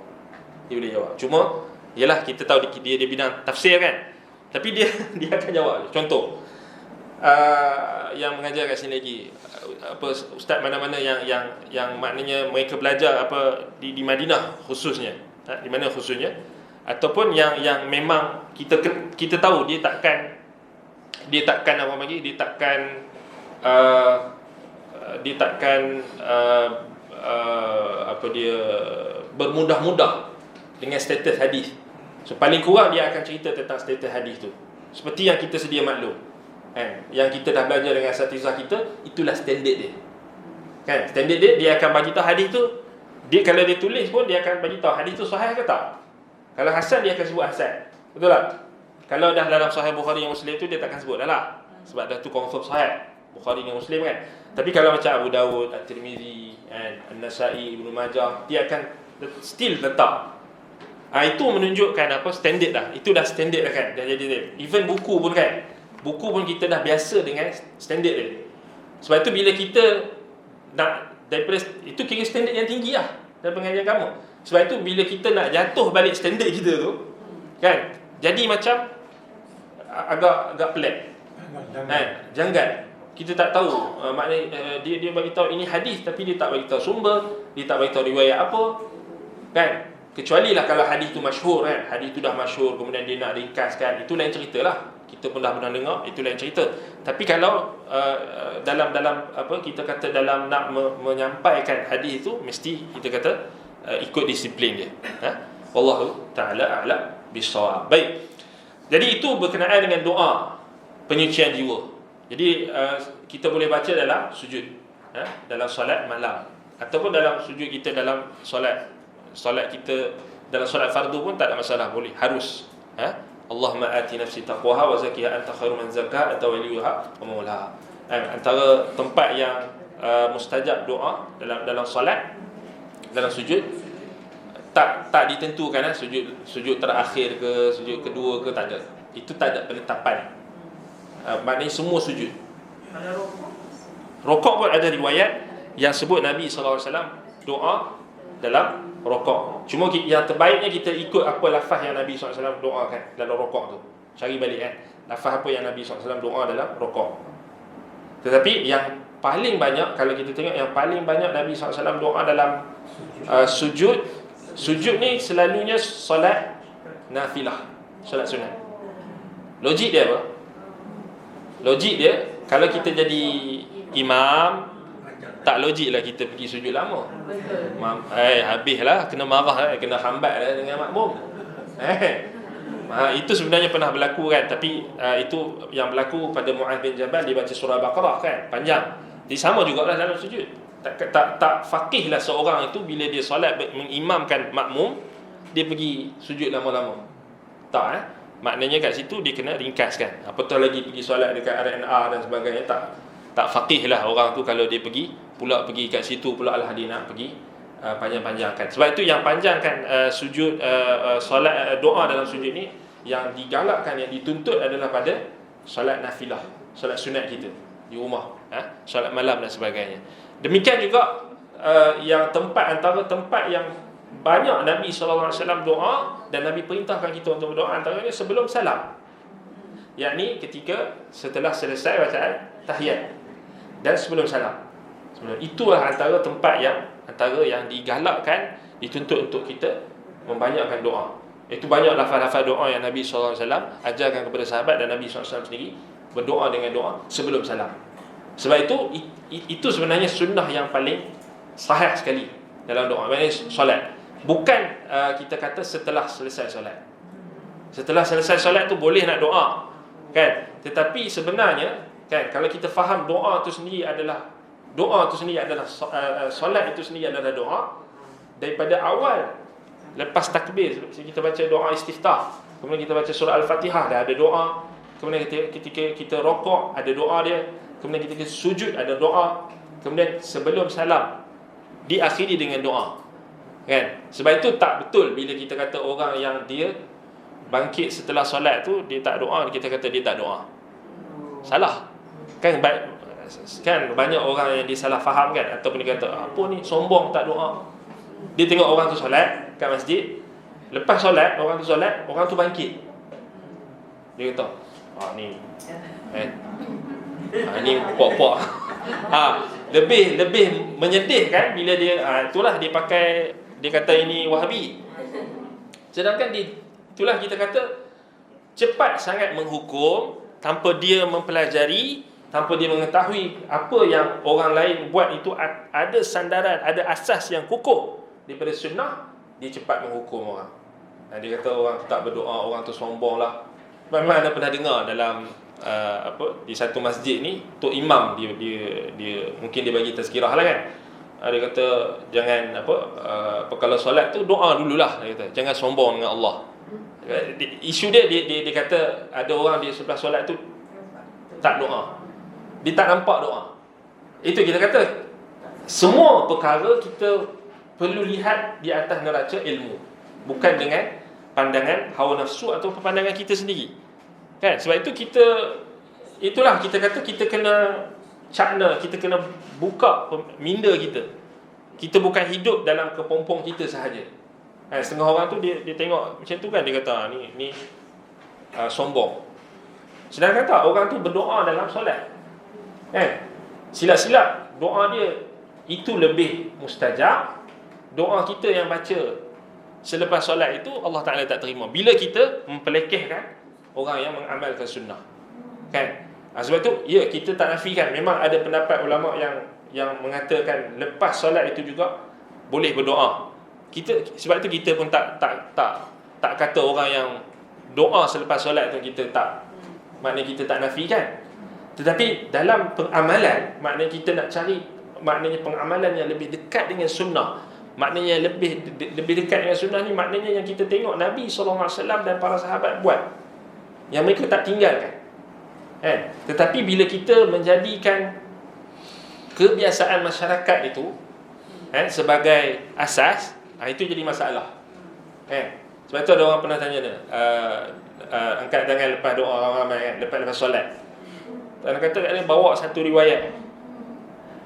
A: Dia boleh jawab. Cuma yalah, kita tahu dia bidang tafsir kan. Tapi dia akan jawab. Contoh yang mengajar kat sini lagi, ustaz mana-mana yang maknanya mereka belajar di Madinah khususnya, di mana khususnya, ataupun yang memang kita tahu dia takkan bermudah-mudah dengan status hadis. So paling kurang dia akan cerita tentang status hadis tu, seperti yang kita sedia maklum. Yang kita dah belajar dengan asatizah kita, itulah standard dia. Kan standard dia akan bagi tahu hadis tu, dia kalau dia tulis pun dia akan bagi tahu hadis tu sahih ke tak. Kalau hasan dia akan sebut hasan. Betul tak? Kalau dah dalam sahih Bukhari dan Muslim tu dia takkan sebut dah lah. Sebab dah tu confirm sahih Bukhari dan Muslim kan. Tapi kalau macam Abu Dawud, At-Tirmizi, An-Nasai, Ibnu Majah, dia akan still letak. Itu menunjukkan apa, standard dah. Itu dah standard dah kan. Dah jadi even buku pun kan. Buku pun kita dah biasa dengan standard dia. Sebab itu bila kita nak daripada itu kira standard yang tinggi lah dalam pengajian kamu. Sebab itu bila kita nak jatuh balik standard kita tu kan, jadi macam agak pelik. Janggal. Kita tak tahu maknanya dia bagi tahu ini hadis tapi dia tak bagi tahu sumber, dia tak bagi tahu riwayat apa. Kan? Kecuali lah kalau hadis tu masyhur kan. Hadis tu dah masyhur kemudian dia nak ringkaskan, itu lain cerita lah. Kita pun dah pernah dengar, itu lain cerita. Tapi kalau dalam apa kita kata dalam nak menyampaikan hadis itu, mesti kita kata ikut disiplin dia. Wallahu taala a'lam bissawab. Baik. Jadi itu berkenaan dengan doa penyucian jiwa. Jadi kita boleh baca dalam sujud, dalam solat malam ataupun dalam sujud kita dalam solat kita dalam solat fardu pun tak ada masalah, boleh, harus. Allahumma ati nafsi taqwaha wa zakkiha anta khairu man zakkaha anta waliyuha wa maulaha. Antara tempat yang mustajab doa dalam solat, dalam sujud, tak ditentukan sujud terakhir ke sujud kedua ke, tak ada. Itu tak ada penetapan. Maknanya semua sujud. Rokok pun ada riwayat yang sebut Nabi SAW doa dalam rokok. Cuma yang terbaiknya kita ikut apa lafaz yang Nabi SAW doakan dalam rokok tu. Cari balik kan, lafaz apa yang Nabi SAW doa dalam rokok. Tetapi yang paling banyak, kalau kita tengok yang paling banyak Nabi SAW doa dalam sujud. Sujud ni selalunya solat nafilah, solat sunat. Logik dia apa? Logik dia, kalau kita jadi imam, tak logik lah kita pergi sujud lama. Habislah, kena marah, kena hambat lah dengan makmum. Itu sebenarnya pernah berlaku kan. Tapi itu yang berlaku pada Mu'adz bin Jabal, dia baca surah Baqarah kan, panjang. Jadi sama jugalah dalam sujud. Tak faqih lah seorang itu bila dia solat mengimamkan makmum, dia pergi sujud lama-lama. Tak maknanya kat situ dia kena ringkaskan. Apatah lagi pergi solat dekat RNR dan sebagainya, tak faqih lah orang tu kalau dia pergi kat situ pula lah dia nak pergi panjang-panjangkan. Sebab itu yang panjangkan sujud solat doa dalam sujud ni, yang digalakkan, yang dituntut adalah pada solat nafilah, solat sunat kita di rumah, solat malam dan sebagainya. Demikian juga yang antara tempat yang banyak Nabi SAW doa dan Nabi perintahkan kita untuk berdoa, antaranya sebelum salam, yakni ketika setelah selesai bacaan tahiyat dan sebelum salam. Itulah antara tempat antara yang digalakkan, dituntut untuk kita membanyakkan doa. Itu banyak lafaz-lafaz doa yang Nabi SAW ajarkan kepada sahabat, dan Nabi SAW sendiri berdoa dengan doa sebelum salam. Sebab itu sebenarnya sunnah yang paling sahih sekali dalam doa, maknanya solat. Bukan kita kata setelah selesai solat. Setelah selesai solat tu boleh nak doa kan. Tetapi sebenarnya kan, kalau kita faham doa tu sendiri adalah solat itu sendiri adalah doa. Daripada awal, lepas takbir kita baca doa istiftah, kemudian kita baca surah Al-Fatihah, dah ada doa. Kemudian ketika kita rokok ada doa dia, kemudian ketika sujud ada doa, kemudian sebelum salam diakhiri dengan doa. Kan? Sebab itu tak betul bila kita kata orang yang dia bangkit setelah solat tu dia tak doa, kita kata dia tak doa. Salah. Kan banyak orang yang dia salah faham kan, ataupun dia kata apa ni, sombong tak doa. Dia tengok orang tu solat kat masjid, lepas solat orang tu bangkit. Dia kata, ni ni puak-puak. Lebih menyedihkan bila dia itulah dia pakai, dia kata ini Wahabi. Sedangkan itulah kita kata cepat sangat menghukum tanpa dia mempelajari, tanpa dia mengetahui apa yang orang lain buat itu ada sandaran, ada asas yang kukuh daripada sunnah, dia cepat menghukum orang. Dia kata orang tu tak berdoa, orang tu sombong lah. Memang anda pernah dengar dalam di satu masjid ni, tok imam dia mungkin dia bagi tazkirah lah kan. Dia kata jangan kalau solat tu doa dululah, dia kata. Jangan sombong dengan Allah. Isu dia kata ada orang di sebelah solat tu tak doa. Dia tak nampak doa. Itu kita kata semua perkara kita perlu lihat di atas neraca ilmu, bukan dengan pandangan hawa nafsu atau pandangan kita sendiri. Kan? Sebab itu itulah kita kata kita kena cakna, kita kena buka minda kita. Kita bukan hidup dalam kepompong kita sahaja. Setengah orang tu dia tengok macam tu kan, dia kata ni sombong. Sedangkan tak, orang tu berdoa dalam solat. Silap-silap doa dia itu lebih mustajab. Doa kita yang baca selepas solat itu Allah Ta'ala tak terima bila kita mempelekehkan orang yang mengamalkan sunnah. Kan? Sebab tu kita tak nafikan, memang ada pendapat ulama yang mengatakan lepas solat itu juga boleh berdoa. Sebab itu kita pun tak kata orang yang doa selepas solat tu kita tak, maknanya kita tak nafikan. Tetapi dalam pengamalan, maknanya kita nak cari pengamalan yang lebih dekat dengan sunnah. Maknanya lebih dekat dengan sunnah ni, maknanya yang kita tengok Nabi SAW dan para sahabat buat, yang mereka tak tinggalkan. Tetapi bila kita menjadikan kebiasaan masyarakat itu sebagai asas, itu jadi masalah. Sebab tu ada orang pernah tanya dia, angkat tangan lepas doa ramai-ramai lepas solat. Dan kata dia bawa satu riwayat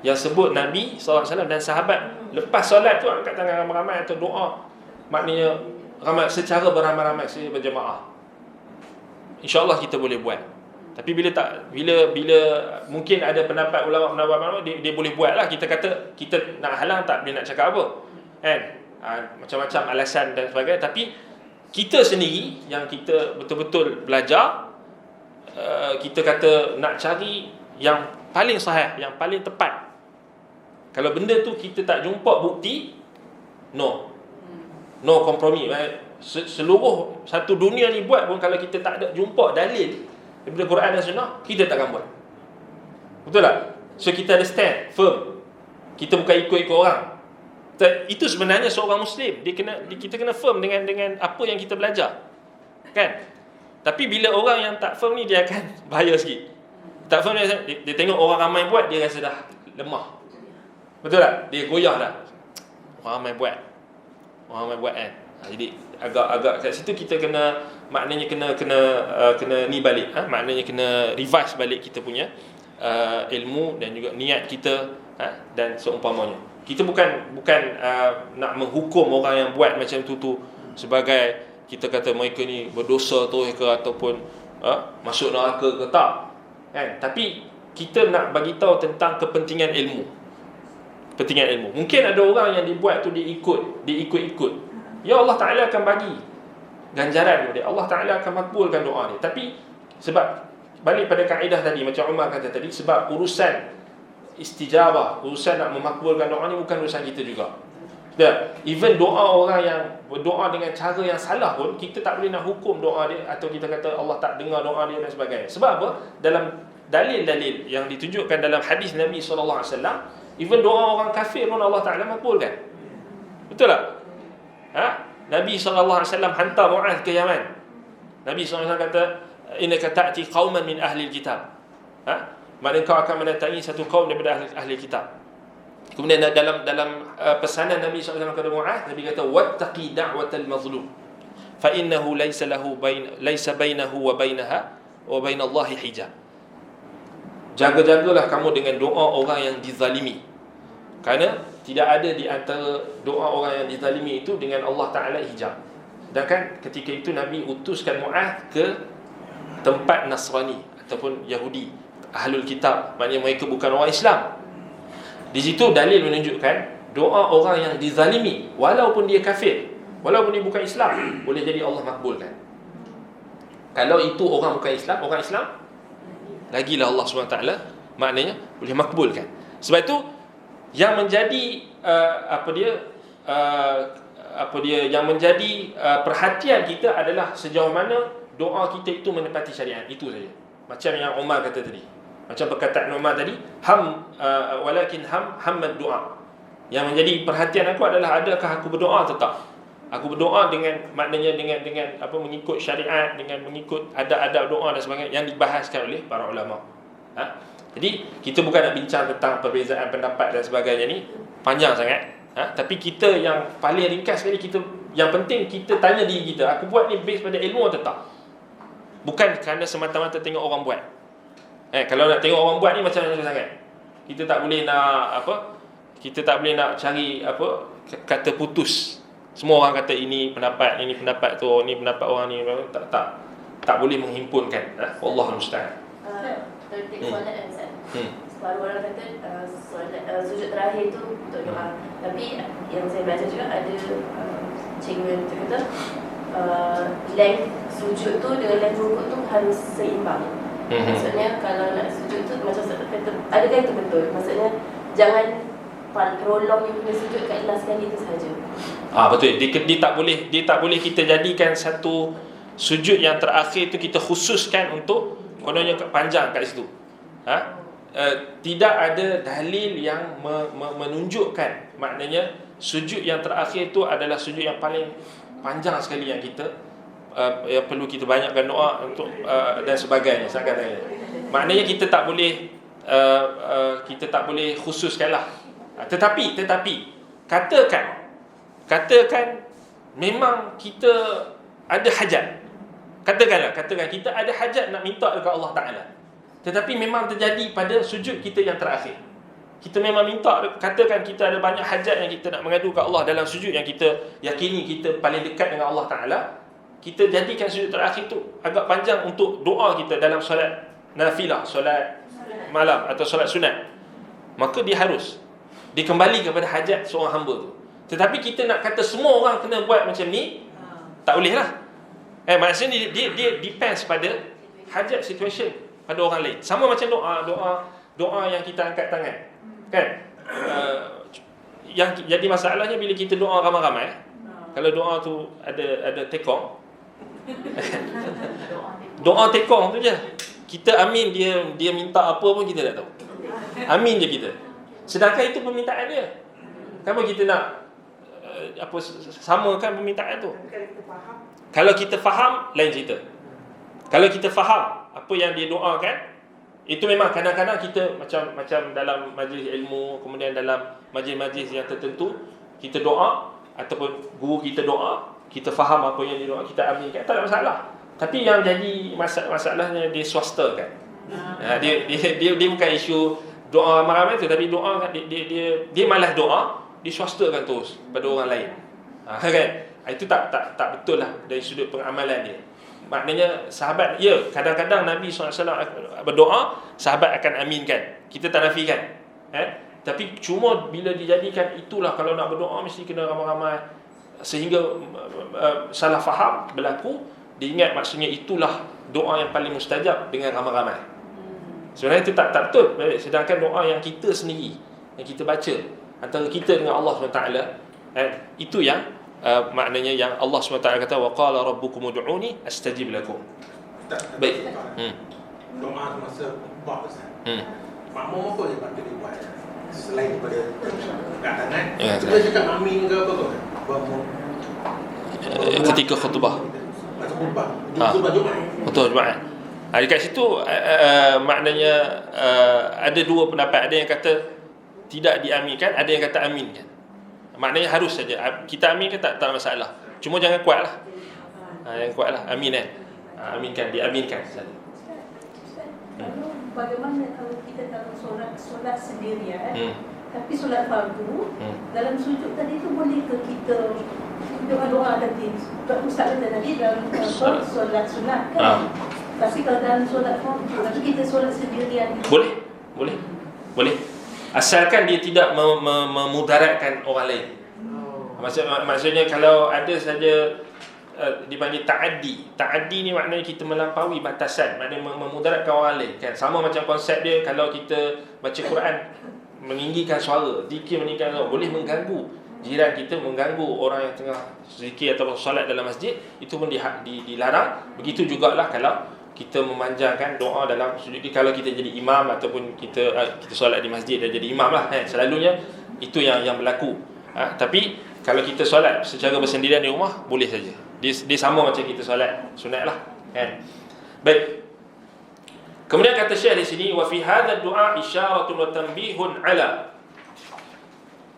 A: yang sebut Nabi SAW dan sahabat lepas solat tu angkat tangan ramai-ramai atau doa, maknanya ramai secara beramai-ramai, secara berjemaah. InsyaAllah kita boleh buat. Tapi bila mungkin ada pendapat ulama dia boleh buat lah. Kita kata kita nak halang tak boleh nak cakap apa, kan? Macam-macam alasan dan sebagainya. Tapi kita sendiri yang kita betul-betul belajar, kita kata nak cari yang paling sahih, yang paling tepat. Kalau benda tu kita tak jumpa bukti, no kompromi. Seluruh satu dunia ni buat pun, kalau kita tak ada jumpa dalil daripada Quran dan Sunnah, kita takkan buat. Betul tak? So kita ada stand firm. Kita bukan ikut-ikut orang. Itu sebenarnya seorang Muslim, kita kena firm dengan apa yang kita belajar, kan? Tapi bila orang yang tak firm ni, dia akan bahaya sikit. Tak firm dia tengok orang ramai buat, dia rasa dah lemah. Betul tak? Dia goyah dah. Orang ramai buat kan. Jadi agak kat situ kita kena, maknanya kena ni balik, maknanya kena revise balik kita punya ilmu dan juga niat kita, dan seumpamanya. Kita bukan nak menghukum orang yang buat macam tu sebagai kita kata mereka ni berdosa tu ke, ataupun masuk neraka ke, tak, kan? Tapi kita nak bagi tahu tentang kepentingan ilmu. Mungkin ada orang yang dibuat tu dia ikut. Ya, Allah Ta'ala akan bagi ganjaran dia, Allah Ta'ala akan makbulkan doa dia. Tapi sebab balik pada kaedah tadi, macam Umar kata tadi, sebab urusan istijabah, urusan nak memakbulkan doa ni bukan urusan kita juga. Even doa orang yang berdoa dengan cara yang salah pun, kita tak boleh nak hukum doa dia, atau kita kata Allah tak dengar doa dia dan sebagainya. Sebab apa? Dalam dalil-dalil yang ditunjukkan dalam hadis Nabi SAW, even doa orang kafir pun Allah Ta'ala makbulkan. Betul tak? Nabi SAW hantar Mu'adh ke Yaman. Nabi SAW kata, innaka ta'ti qauman min ahli kitab. Maknanya kau akan mendatangi satu kaum daripada ahli kitab. Kemudian dalam pesanan Nabi SAW kepada Mu'adh, Nabi kata, wattaqi da'watal mazlum fa innahu laysa bainahu wa bainaha wa bainallahi hijab. Jaga-jagalah kamu dengan doa orang yang dizalimi, kerana tidak ada di antara doa orang yang dizalimi itu dengan Allah Ta'ala hijab. Dan kan ketika itu Nabi utuskan Mu'adh ke tempat Nasrani ataupun Yahudi, Ahlul Kitab, maknanya mereka bukan orang Islam. Di situ dalil menunjukkan doa orang yang dizalimi, walaupun dia kafir, walaupun dia bukan Islam, boleh jadi Allah makbulkan. Kalau itu orang bukan Islam, orang Islam, lagilah Allah SWT maknanya boleh makbulkan. Sebab itu yang menjadi yang menjadi perhatian kita adalah sejauh mana doa kita itu menepati syariat. Itu saja. Macam yang Umar kata tadi, macam perkataan Umar tadi, walakin hammad doa. Yang menjadi perhatian aku adalah adakah aku berdoa atau tak. Aku berdoa dengan maknanya dengan apa, mengikut syariat, dengan mengikut adab-adab doa dan sebagainya yang dibahaskan oleh para ulama. Jadi kita bukan nak bincang tentang perbezaan pendapat dan sebagainya ni, panjang sangat. Tapi kita yang paling ringkas sekali, yang penting kita tanya diri kita, aku buat ni base pada ilmu atau tak. Bukan kerana semata-mata tengok orang buat. Kalau nak tengok orang buat ni macam-macam sangat. Kita tak boleh nak kita tak boleh nak cari kata putus. Semua orang kata ini pendapat tu, ni pendapat orang ni, tak boleh menghimpunkan. Wallahu musta'an.
C: Tertik solat dan Ustaz. Separuh orang kata sujud terakhir tu untuk doa. Tapi yang saya baca juga ada cikgu kata length sujud tu dengan length rukuk tu harus seimbang. Maksudnya kalau nak sujud tu macam Ustaz kata, adakah itu betul? Maksudnya jangan prolong you punya sujud kat last kali itu sahaja.
A: Betul. Dia tak boleh kita jadikan satu sujud yang terakhir tu kita khususkan untuk kononnya panjang kat situ. Tidak ada dalil yang menunjukkan maknanya sujud yang terakhir tu adalah sujud yang paling panjang sekali yang kita yang perlu kita banyakkan doa untuk dan sebagainya. Maknanya kita tak boleh khususkanlah. Tetapi katakan memang kita ada hajat. Katakan kita ada hajat nak minta dekat Allah Ta'ala, tetapi memang terjadi pada sujud kita yang terakhir. Kita memang minta, katakan kita ada banyak hajat yang kita nak mengadu ke Allah dalam sujud yang kita yakini kita paling dekat dengan Allah Ta'ala. Kita jadikan sujud terakhir tu agak panjang untuk doa kita dalam solat nafilah, solat malam atau solat sunat. Maka dia harus dikembali kepada hajat seorang hamba tu. Tetapi kita nak kata semua orang kena buat macam ni, tak boleh lah. Maksudnya dia depends pada hajat situation pada orang lain. Sama macam doa yang kita angkat tangan, kan? Yang jadi masalahnya bila kita doa ramai-ramai, kalau doa tu ada tekong, doa tekong tu je, kita amin, dia minta apa pun kita tak tahu, amin je kita. Sedangkan itu permintaan dia. Kenapa kita nak samakan permintaan tu? Kalau kita faham, lain cerita. Kalau kita faham apa yang dia doakan, itu memang kadang-kadang kita macam dalam majlis ilmu, kemudian dalam majlis-majlis yang tertentu, kita doa ataupun guru kita doa, kita faham apa yang dia doa, kita aminkan, tak ada masalah. Tapi yang jadi masalahnya dia swasta kan. Dia bukan isu doa ramai-ramai tu, tapi doa kan dia malas doa, dia swastakan terus pada orang lain. Kan? Itu tak betul lah dari sudut pengamalan dia. Maknanya sahabat, kadang-kadang Nabi SAW berdoa, sahabat akan aminkan. Kita tak nafikan. Tapi cuma bila dijadikan itulah, kalau nak berdoa mesti kena ramai-ramai, sehingga salah faham berlaku. Diingat maksudnya itulah doa yang paling mustajab dengan ramai-ramai. Sebenarnya itu tak betul. Sedangkan doa yang kita sendiri, yang kita baca antara kita dengan Allah SWT, itu yang maknanya yang Allah SWT kata, wa qala rabbukum ud'uni astajib lakum. Baik.
D: Doa masa khutbah Ustaz. Makmum apa je patut dia buat selain daripada angkat tangan? Kita cakap amin ke apa tu?
A: Ketika khutbah.
D: Masa khutbah. Khutbah Jumaat.
A: Betul, Jumaat. Dekat situ maknanya ada dua pendapat. Ada yang kata tidak diaminkan, ada yang kata aminkan. Maknanya harus saja kita aminkan, tak masalah. Cuma jangan kuat lah. Yang kuat lah, amin kan. Aminkan, diaminkan.
B: Bagaimana kalau kita dalam solat sendirian, tapi solat fardu, dalam sujud tadi tu boleh ke kita doa tadi? Ustaz kata tadi dalam solat sunat kan? Tapi kalau dalam solat fardu, tapi kita solat sendirian,
A: boleh. Asalkan dia tidak memudaratkan orang lain. Maksudnya kalau ada saja dipanggil ta'addi. Ta'addi ni maknanya kita melampaui batasan, maknanya memudaratkan orang lain kan. Sama macam konsep dia kalau kita baca Quran, meninggikan suara, zikir meninggikan suara, boleh mengganggu jiran kita, mengganggu orang yang tengah zikir atau solat dalam masjid, itu pun dilarang. Begitu jugalah kalau kita memanjangkan doa dalam sujud. Kalau kita jadi imam ataupun kita solat di masjid dan jadi imam lah, selalunya itu yang berlaku. Tapi kalau kita solat secara bersendirian di rumah, boleh saja. Dia sama macam kita solat sunat lah, kan. Baik. Kemudian kata Syekh di sini, wa fi hadha ad-du'a isyaratun wa tanbihun ala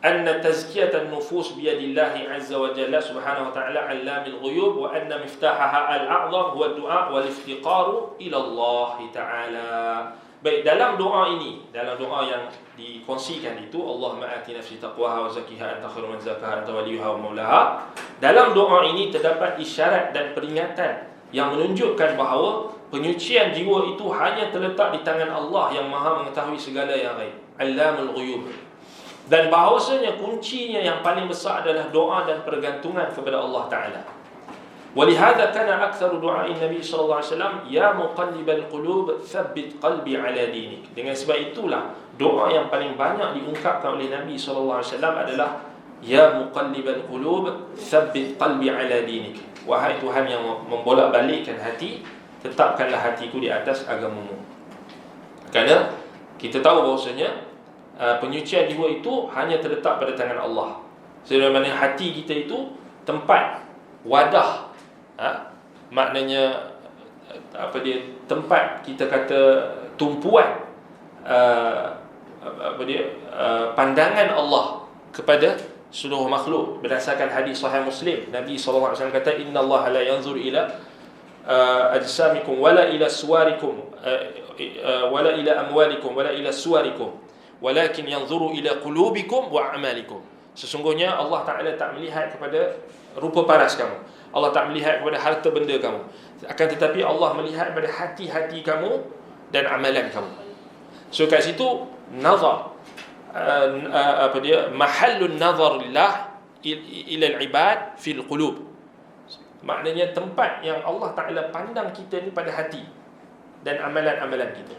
A: anna tazkiyatan nufus biyadillahi azza wa jalla subhanahu wa ta'ala 'allamil ghuyub wa anna miftahaha al-a'zam huwa ad-du'a wal iftiqaru ila Allah ta'ala. Baik, dalam doa ini, dalam doa yang dikongsikan itu, Allahumma ati nafsi taqwaha wa zakkiha anta khairu man zakkaha anta waliyuha wa maulaha. Dalam doa ini terdapat isyarat dan peringatan yang menunjukkan bahawa penyucian jiwa itu hanya terletak di tangan Allah yang Maha mengetahui segala yang ghaib, 'allamul ghuyub. Dan bahawasanya kuncinya yang paling besar adalah doa dan pergantungan kepada Allah Ta'ala. Walihada kana aktsaru du'a'i Nabi sallallahu alaihi wasallam ya muqallibal qulub tsabbit qalbi ala dinik. Dengan sebab itulah doa yang paling banyak diungkapkan oleh Nabi sallallahu alaihi wasallam adalah ya muqallibal qulub tsabbit qalbi ala dinik. Wahai Tuhan yang membolak-balikkan hati, tetapkanlah hatiku di atas agamamu. Kerana kita tahu bahawasanya penyucian jiwa itu hanya terletak pada tangan Allah. Sebagaimana hati kita itu tempat wadah, maknanya tempat kita kata tumpuan pandangan Allah kepada seluruh makhluk. Berdasarkan hadis sahih Muslim, Nabi SAW kata, innallaha la yanzur ila ajsamikum wala ila suwarikum wala ila amwalikum wala ila suwarikum walakin yanzuru ila qulubikum wa a'malikum. Sesungguhnya Allah Ta'ala tak melihat kepada rupa paras kamu, Allah tak melihat kepada harta benda kamu, akan tetapi Allah melihat kepada hati-hati kamu dan amalan kamu. So kat situ nazar, mahallun nazar lillah ila al-ibad fil qulub. Maknanya tempat yang Allah Ta'ala pandang kita ni pada hati dan amalan-amalan kita,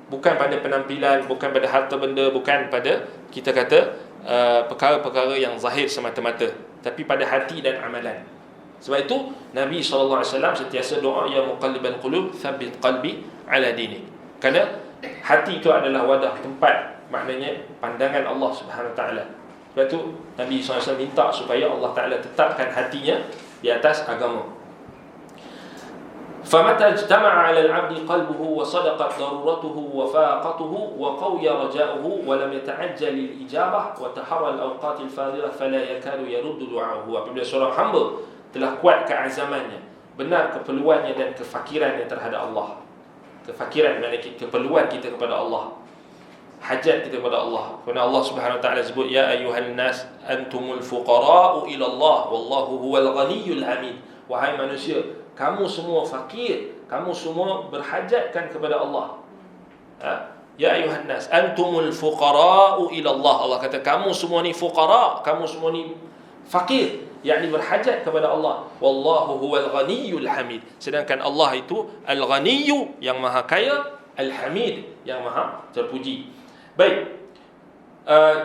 A: bukan pada penampilan, bukan pada harta benda, bukan pada kita kata perkara-perkara yang zahir semata-mata, tapi pada hati dan amalan. Sebab itu Nabi SAW sentiasa doa ya muqallibal qulub tsabbit qalbi ala dinik. Kerana hati itu adalah wadah, tempat, maknanya pandangan Allah Subhanahu Wa Taala. Sebab itu Nabi SAW minta supaya Allah Ta'ala tetapkan hatinya di atas agama. فَمَتَى اجْتَمَعَ عَلَى الْعَبْدِ قَلْبُهُ وَصَدَقَتْ ضَرُورَتُهُ وَفَاقَتُهُ وَقَوِّيَ رَجَاؤُهُ وَلَمْ يَتَعَجَّلِ الْإِجَابَةِ وَتَحَرَّى الْأَوْقَاتِ الْفَاضِلَةِ فَلَا يَكَادُ يَرُدُّ دُعَاءَهُ. Apabila seorang hamba telah kuat keazamannya, benar keperluannya dan kefakirannya terhadap Allah. Kefakiran maknanya keperluan kita kepada Allah, hajat kita kepada Allah. Kerana Allah Subhanahu Wa Taala sebut ya ayyuhan nas antumul fuqara'u ila Allah wallahu huwal ghaniyyul hamid. Wahai manusia, kamu semua fakir, kamu semua berhajatkan kepada Allah. Ya ayuhan nas antumul fuqara'u ila Allah. Allah kata kamu semua ni fuqara, kamu semua ni fakir, yakni berhajat kepada Allah. Wallahu huwal ghaniyyul hamid. Sedangkan Allah itu al-ghaniyyu, yang maha kaya, al-hamid, yang maha terpuji. Baik.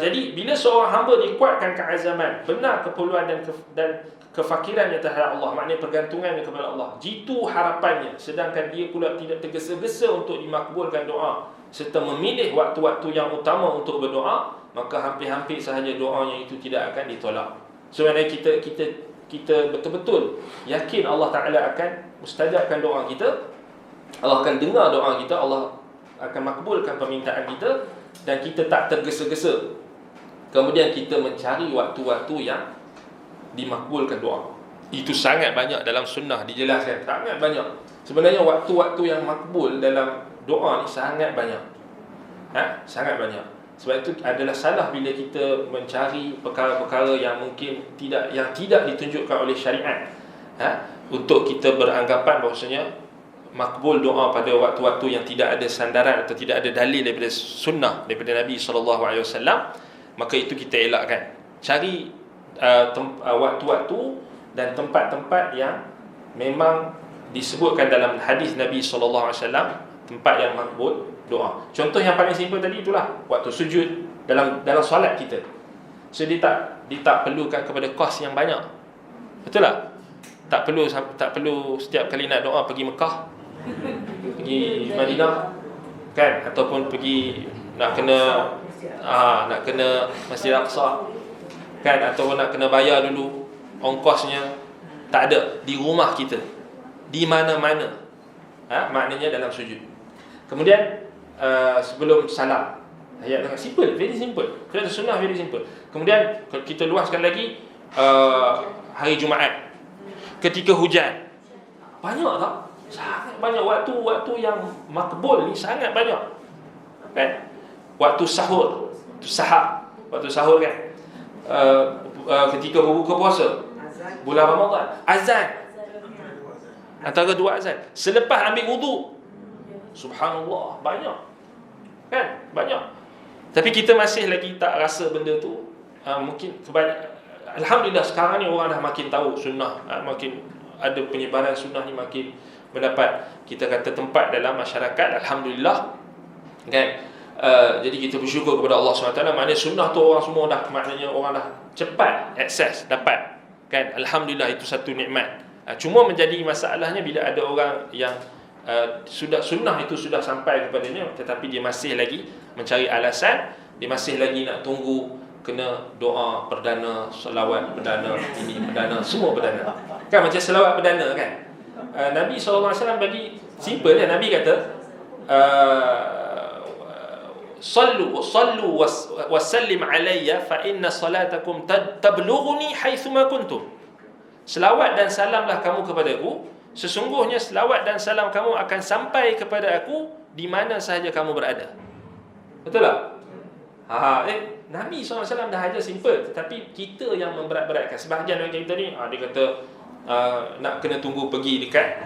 A: Jadi bila seorang hamba dikuatkan keazaman, benar keperluan dan kefakirannya terhadap Allah, maknanya pergantungannya kepada Allah, jitu harapannya, sedangkan dia pula tidak tergesa-gesa untuk dimakbulkan doa serta memilih waktu-waktu yang utama untuk berdoa, maka hampir-hampir sahaja doanya itu tidak akan ditolak. Sebenarnya kita betul-betul yakin Allah Ta'ala akan mustajabkan doa kita, Allah akan dengar doa kita, Allah akan makbulkan permintaan kita, dan kita tak tergesa-gesa. Kemudian kita mencari waktu-waktu yang dimakbulkan doa. Itu sangat banyak dalam sunnah dijelaskan, sangat banyak. Sebenarnya waktu-waktu yang makbul dalam doa ni sangat banyak. Sangat banyak. Sebab itu adalah salah bila kita mencari perkara-perkara yang mungkin tidak ditunjukkan oleh syariat. Untuk kita beranggapan bahawasanya makbul doa pada waktu-waktu yang tidak ada sandaran atau tidak ada dalil daripada sunnah daripada Nabi SAW, maka itu kita elakkan. Cari waktu-waktu dan tempat-tempat yang memang disebutkan dalam hadis Nabi SAW, tempat yang makbul doa. Contoh yang paling simple tadi itulah waktu sujud dalam solat kita. So dia tak perlukan kepada kos yang banyak. Betul tak? Tak perlu setiap kali nak doa pergi Mekah. Pergi Madinah kan, ataupun pergi nak kena Masjid Aqsa kan, ataupun nak kena bayar dulu ongkosnya. Tak ada, di rumah kita, di mana-mana. Maknanya dalam sujud. Kemudian sebelum salam, ayat dengan simple, very simple. Kita sunnah very simple. Kemudian kita luaskan lagi, hari Jumaat ketika hujan. Banyak tak? Sangat banyak waktu yang makbul ni, sangat banyak. Kan? Waktu sahur, waktu sahur kan. Ketika berbuka puasa bulan Ramadan, azan, antara dua azan, selepas ambil wudu. Subhanallah, banyak. Kan? Banyak. Tapi kita masih lagi tak rasa benda tu. Mungkin alhamdulillah sekarang ni orang dah makin tahu sunnah, makin ada penyebaran sunnah ni, makin mendapat, kita kata, tempat dalam masyarakat. Alhamdulillah. Kan? Jadi kita bersyukur kepada Allah SWT. Maknanya sunnah tu orang semua dah, maknanya orang dah cepat akses, dapat. Kan? Alhamdulillah, itu satu nikmat. Cuma menjadi masalahnya bila ada orang yang sudah sunnah itu sudah sampai kepadanya, tetapi dia masih lagi mencari alasan, dia masih lagi nak tunggu kena doa perdana, selawat perdana, ini perdana, semua perdana. Kan macam selawat perdana kan. Nabi SAW bagi simple kan. Nabi kata sallu wasallim alayya fa inna salatakum tablughuni haitsuma kuntum. Selawat dan salamlah kamu kepadaku, sesungguhnya selawat dan salam kamu akan sampai kepada aku di mana sahaja kamu berada. Betul tak? Nabi SAW dah ajar simple, tetapi kita yang memberat-beratkan. Sebahagian dari kita ni, dia kata nak kena tunggu pergi dekat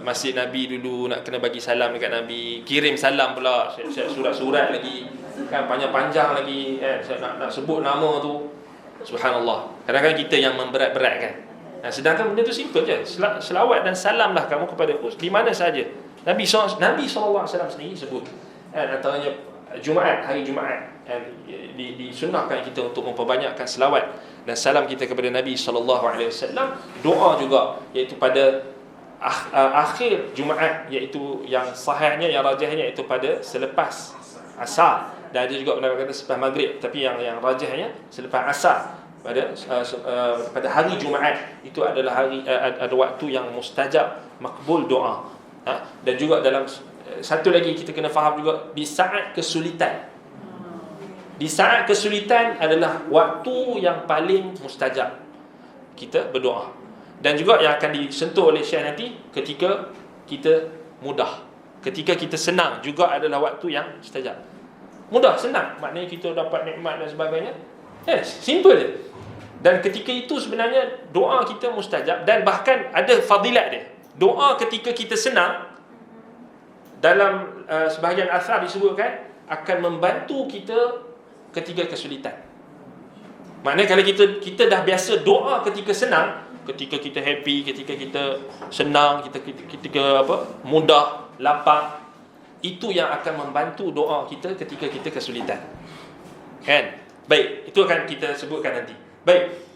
A: masjid Nabi dulu, nak kena bagi salam dekat Nabi, kirim salam pula, surat-surat lagi kan, panjang-panjang lagi nak sebut nama tu. Subhanallah. Kadang-kadang kita yang memberat-beratkan. Sedangkan benda tu simple je. Selawat dan salamlah kamu kepada aku di mana saja. Nabi SAW sendiri sebut, antaranya Jumaat, hari Jumaat, disunnahkan kita untuk memperbanyakkan selawat dan salam kita kepada Nabi SAW. Doa juga, iaitu pada akhir Jumaat, iaitu yang sahihnya, yang rajihnya, iaitu pada selepas asar. Dan ada juga pendapat kata selepas maghrib, tapi yang rajihnya selepas asar pada hari Jumaat. Itu adalah hari, ada waktu yang mustajab, makbul doa. Dan juga dalam satu lagi kita kena faham juga, di saat kesulitan. Di saat kesulitan adalah waktu yang paling mustajab kita berdoa. Dan juga yang akan disentuh oleh Syekh nanti, ketika kita mudah, ketika kita senang, juga adalah waktu yang mustajab. Mudah, senang, maknanya kita dapat nikmat dan sebagainya. Simple je. Dan ketika itu sebenarnya doa kita mustajab. Dan bahkan ada fadilat dia. Doa ketika kita senang, dalam sebahagian asar disebutkan, akan membantu kita ketika kesulitan. Maknanya kalau kita dah biasa doa ketika senang, ketika kita happy, ketika kita senang, ketika mudah, lapang, itu yang akan membantu doa kita ketika kita kesulitan. Kan? Baik, itu akan kita sebutkan nanti. Baik.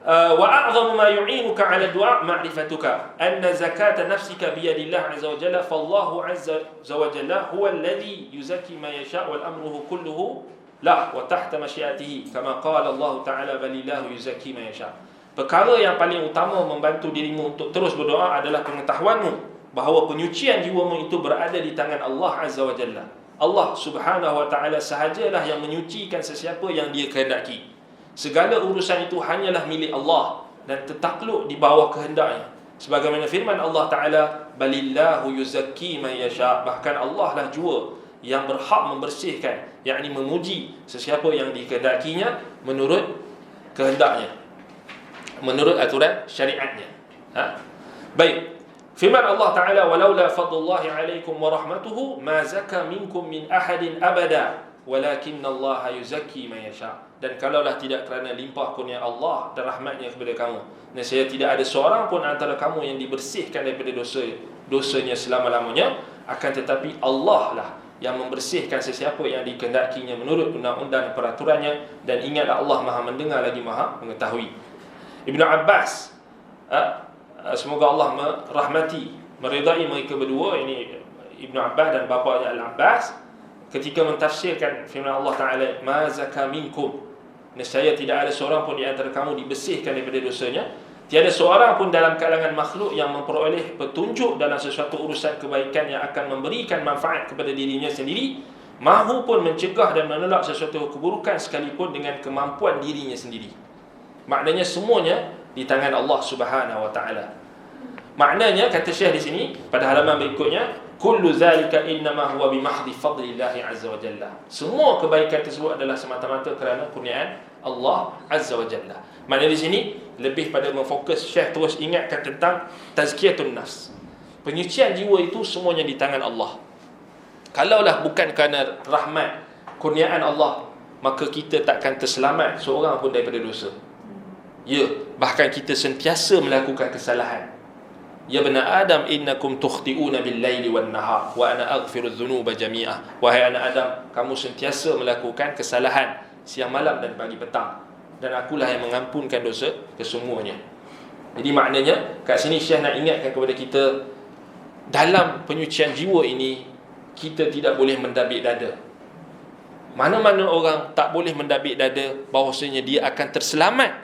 A: Wa a'zamu ma yu'inuka 'ala du'a ma'rifatuka anna zakata nafsika bi yadillah 'azza wa jalla fallahu 'azza wa jalla huwa alladhi yuzakki ma yasha' wal amruhu kulluhu lah wa tahta masyiatihi kama qala Allah ta'ala balillahu yuzakki ma yasha'. Perkara yang paling utama membantu dirimu untuk terus berdoa adalah pengetahuanmu bahawa penyucian jiwamu itu berada di tangan Allah Azza wa Jalla. Allah Subhanahu wa ta'ala sahajalah yang menyucikan sesiapa yang dia kehendaki. Segala urusan itu hanyalah milik Allah dan tertakluk di bawah kehendaknya. Sebagaimana firman Allah Ta'ala, balillahu yuzakki man yasha'. Bahkan Allah lah jua yang berhak membersihkan, yakni memuji sesiapa yang dikehendakinya menurut kehendaknya, menurut aturan syariatnya. Baik. Firman Allah Ta'ala, walaula fadlullahi alaikum wa rahmatuhu ma zaka minkum min ahadin abada walakinna Allah yuzakki man yasha'. Dan kalaulah tidak kerana limpah kurnia Allah dan rahmatnya kepada kamu, nescaya tidak ada seorang pun antara kamu yang dibersihkan daripada dosanya selama-lamanya, akan tetapi Allah lah yang membersihkan sesiapa yang dikehendakinya menurut undang-undang peraturannya. Dan ingatlah Allah Maha mendengar lagi Maha mengetahui. Ibnu Abbas, semoga Allah merahmati meredai mereka berdua, ini Ibnu Abbas dan bapaknya Al-Abbas, ketika mentafsirkan firman Allah Ta'ala, ma zaka minkum, nescaya tidak ada seorang pun di antara kamu dibersihkan daripada dosanya. Tiada seorang pun dalam kalangan makhluk yang memperoleh petunjuk dalam sesuatu urusan kebaikan yang akan memberikan manfaat kepada dirinya sendiri, mahu pun mencegah dan menolak sesuatu keburukan sekalipun dengan kemampuan dirinya sendiri. Maknanya semuanya di tangan Allah Subhanahu wa taala. Maknanya kata Syekh di sini pada halaman berikutnya, kullu zalika innama huwa bimahdhi fadlillah azza wa jalla. Semua kebaikan tersebut adalah semata-mata kerana kurniaan Allah azza wa jalla. Maknanya di sini lebih pada memfokus, Syekh terus ingatkan tentang tazkiyatun nafs. Penyucian jiwa itu semuanya di tangan Allah. Kalaulah bukan kerana rahmat, kurniaan Allah, maka kita takkan terselamat seorang pun daripada dosa. Ya, bahkan kita sentiasa melakukan kesalahan. Ya bani Adam, innakum tukhti'una bil-laili wan-nahar wa ana aghfiru dzunuba jami'ah. Wahai anak Adam, kamu sentiasa melakukan kesalahan siang malam dan pagi petang, dan akulah yang mengampunkan dosa kesemuanya. Jadi maknanya kat sini Syekh nak ingatkan kepada kita, dalam penyucian jiwa ini kita tidak boleh mendabik dada. Mana-mana orang tak boleh mendabik dada bahawasanya dia akan terselamat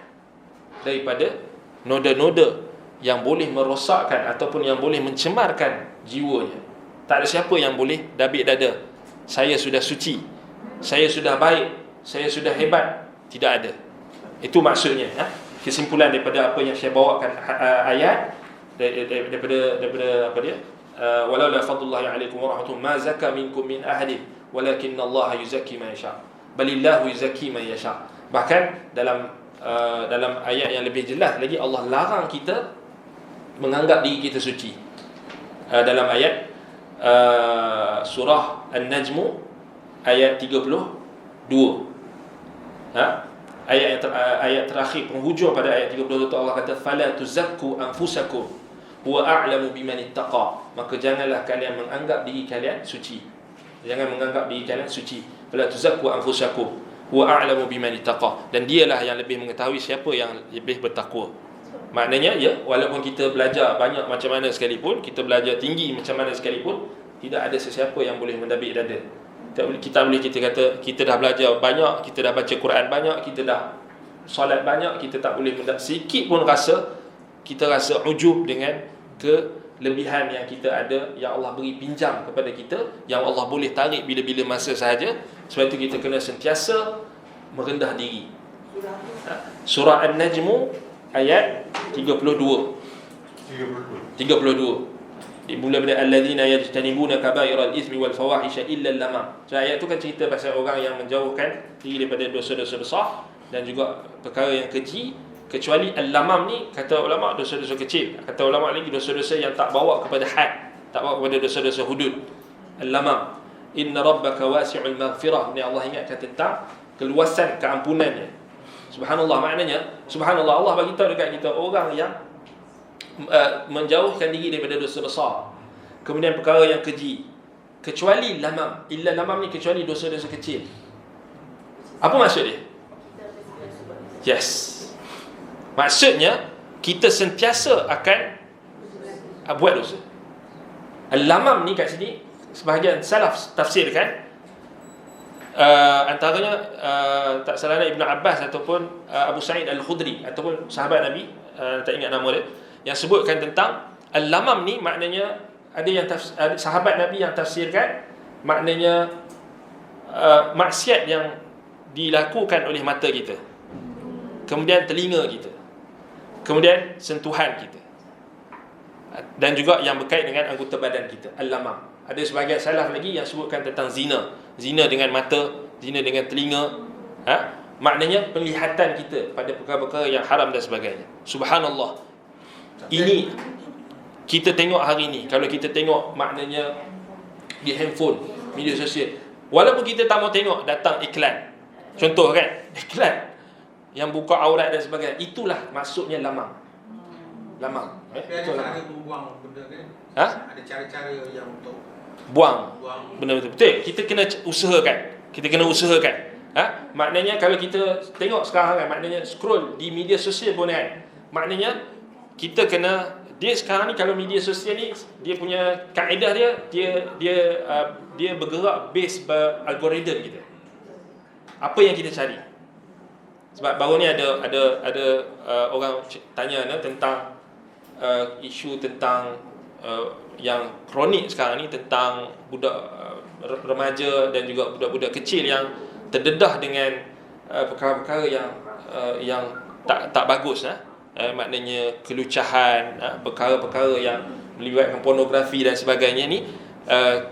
A: daripada noda-noda yang boleh merosakkan ataupun yang boleh mencemarkan jiwanya. Tak ada siapa yang boleh dabik dada, saya sudah suci, saya sudah baik, saya sudah hebat. Tidak ada. Itu maksudnya, kesimpulan daripada apa yang saya bawakan ayat daripada apa dia, walau la fadlullahi alaikum wa rahmatuhu ma zaka minkum min ahadin walakinallaha yuzakki man yasha balillahu yuzakki man yasha. Bahkan dalam ayat yang lebih jelas lagi, Allah larang kita menganggap diri kita suci. Dalam ayat surah An-Najm ayat 32. Ayat terakhir penghujung pada ayat 32 tu Allah kata fala tuzakku anfusakum huwa a'lamu biman ittaqa. Maka janganlah kalian menganggap diri kalian suci. Jangan menganggap diri kalian suci. Fala tuzakku anfusakum huwa a'lamu biman ittaqa. Dan dialah yang lebih mengetahui siapa yang lebih bertakwa. Maknanya ya, walaupun kita belajar banyak macam mana sekalipun, kita belajar tinggi macam mana sekalipun, tidak ada sesiapa yang boleh mendabik dada. Kita kata kita dah belajar banyak, kita dah baca Quran banyak, kita dah solat banyak, kita tak boleh sikit pun kita rasa ujub dengan kelebihan yang kita ada, yang Allah beri pinjam kepada kita, yang Allah boleh tarik bila-bila masa sahaja. Sebab itu kita kena sentiasa merendah diri. Surah An-Najm ayat 32. Dimulai dari alladzina yajtanibuna kaba'iral itsmi wal fawahisha illa al-lamam. So, ayat tu kan cerita pasal orang yang menjauhkan diri daripada dosa-dosa besar dan juga perkara yang keji, kecuali al-lamam ni kata ulama dosa-dosa kecil. Kata ulama lagi dosa-dosa yang tak bawa kepada had, tak bawa kepada dosa-dosa hudud. Al-lamam. Inna rabbaka wasi'ul maghfirah. Ni Allah ingatkan tentang keluasan keampunannya. Subhanallah, maknanya subhanallah, Allah bagi tahu dekat kita orang yang menjauhkan diri daripada dosa besar, kemudian perkara yang keji, kecuali lamam. Illa lamam ni kecuali dosa-dosa kecil. Apa maksud dia? Yes, maksudnya kita sentiasa akan buat dosa. Al-lamam ni kat sini sebahagian salaf tafsirkan, antaranya tak salah Ibn Abbas ataupun Abu Sa'id Al-Khudri ataupun sahabat Nabi, tak ingat nama dia, yang sebutkan tentang al-lamam ni. Maknanya ada yang ada sahabat Nabi yang tafsirkan maknanya maksiat yang dilakukan oleh mata kita, kemudian telinga kita, kemudian sentuhan kita, dan juga yang berkait dengan anggota badan kita. Al-lamam. Ada sebahagian salaf lagi yang sebutkan tentang zina. Zina dengan mata, zina dengan telinga. Maknanya penglihatan kita pada perkara-perkara yang haram dan sebagainya. Subhanallah. Ini kita tengok hari ni, kalau kita tengok maknanya di handphone, media sosial, walaupun kita tak mau tengok, datang iklan. Contoh kan, iklan yang buka aurat dan sebagainya. Itulah maksudnya lamam. Lamam.
D: Ada cara buang benda kan? Ada cara-cara yang untuk
A: buang benda betul. Kita kena usahakan. Maknanya kalau kita tengok sekarang kan, maknanya scroll di media sosial pun kan, maknanya kita kena Dia sekarang ni kalau media sosial ni, dia punya kaedah dia bergerak base algoritma kita. Apa yang kita cari. Sebab baru ni ada orang tanya tentang isu tentang yang kronik sekarang ni, tentang budak remaja dan juga budak-budak kecil yang terdedah dengan perkara-perkara yang tak bagus, maknanya kelucahan, perkara-perkara yang melibatkan pornografi dan sebagainya ni.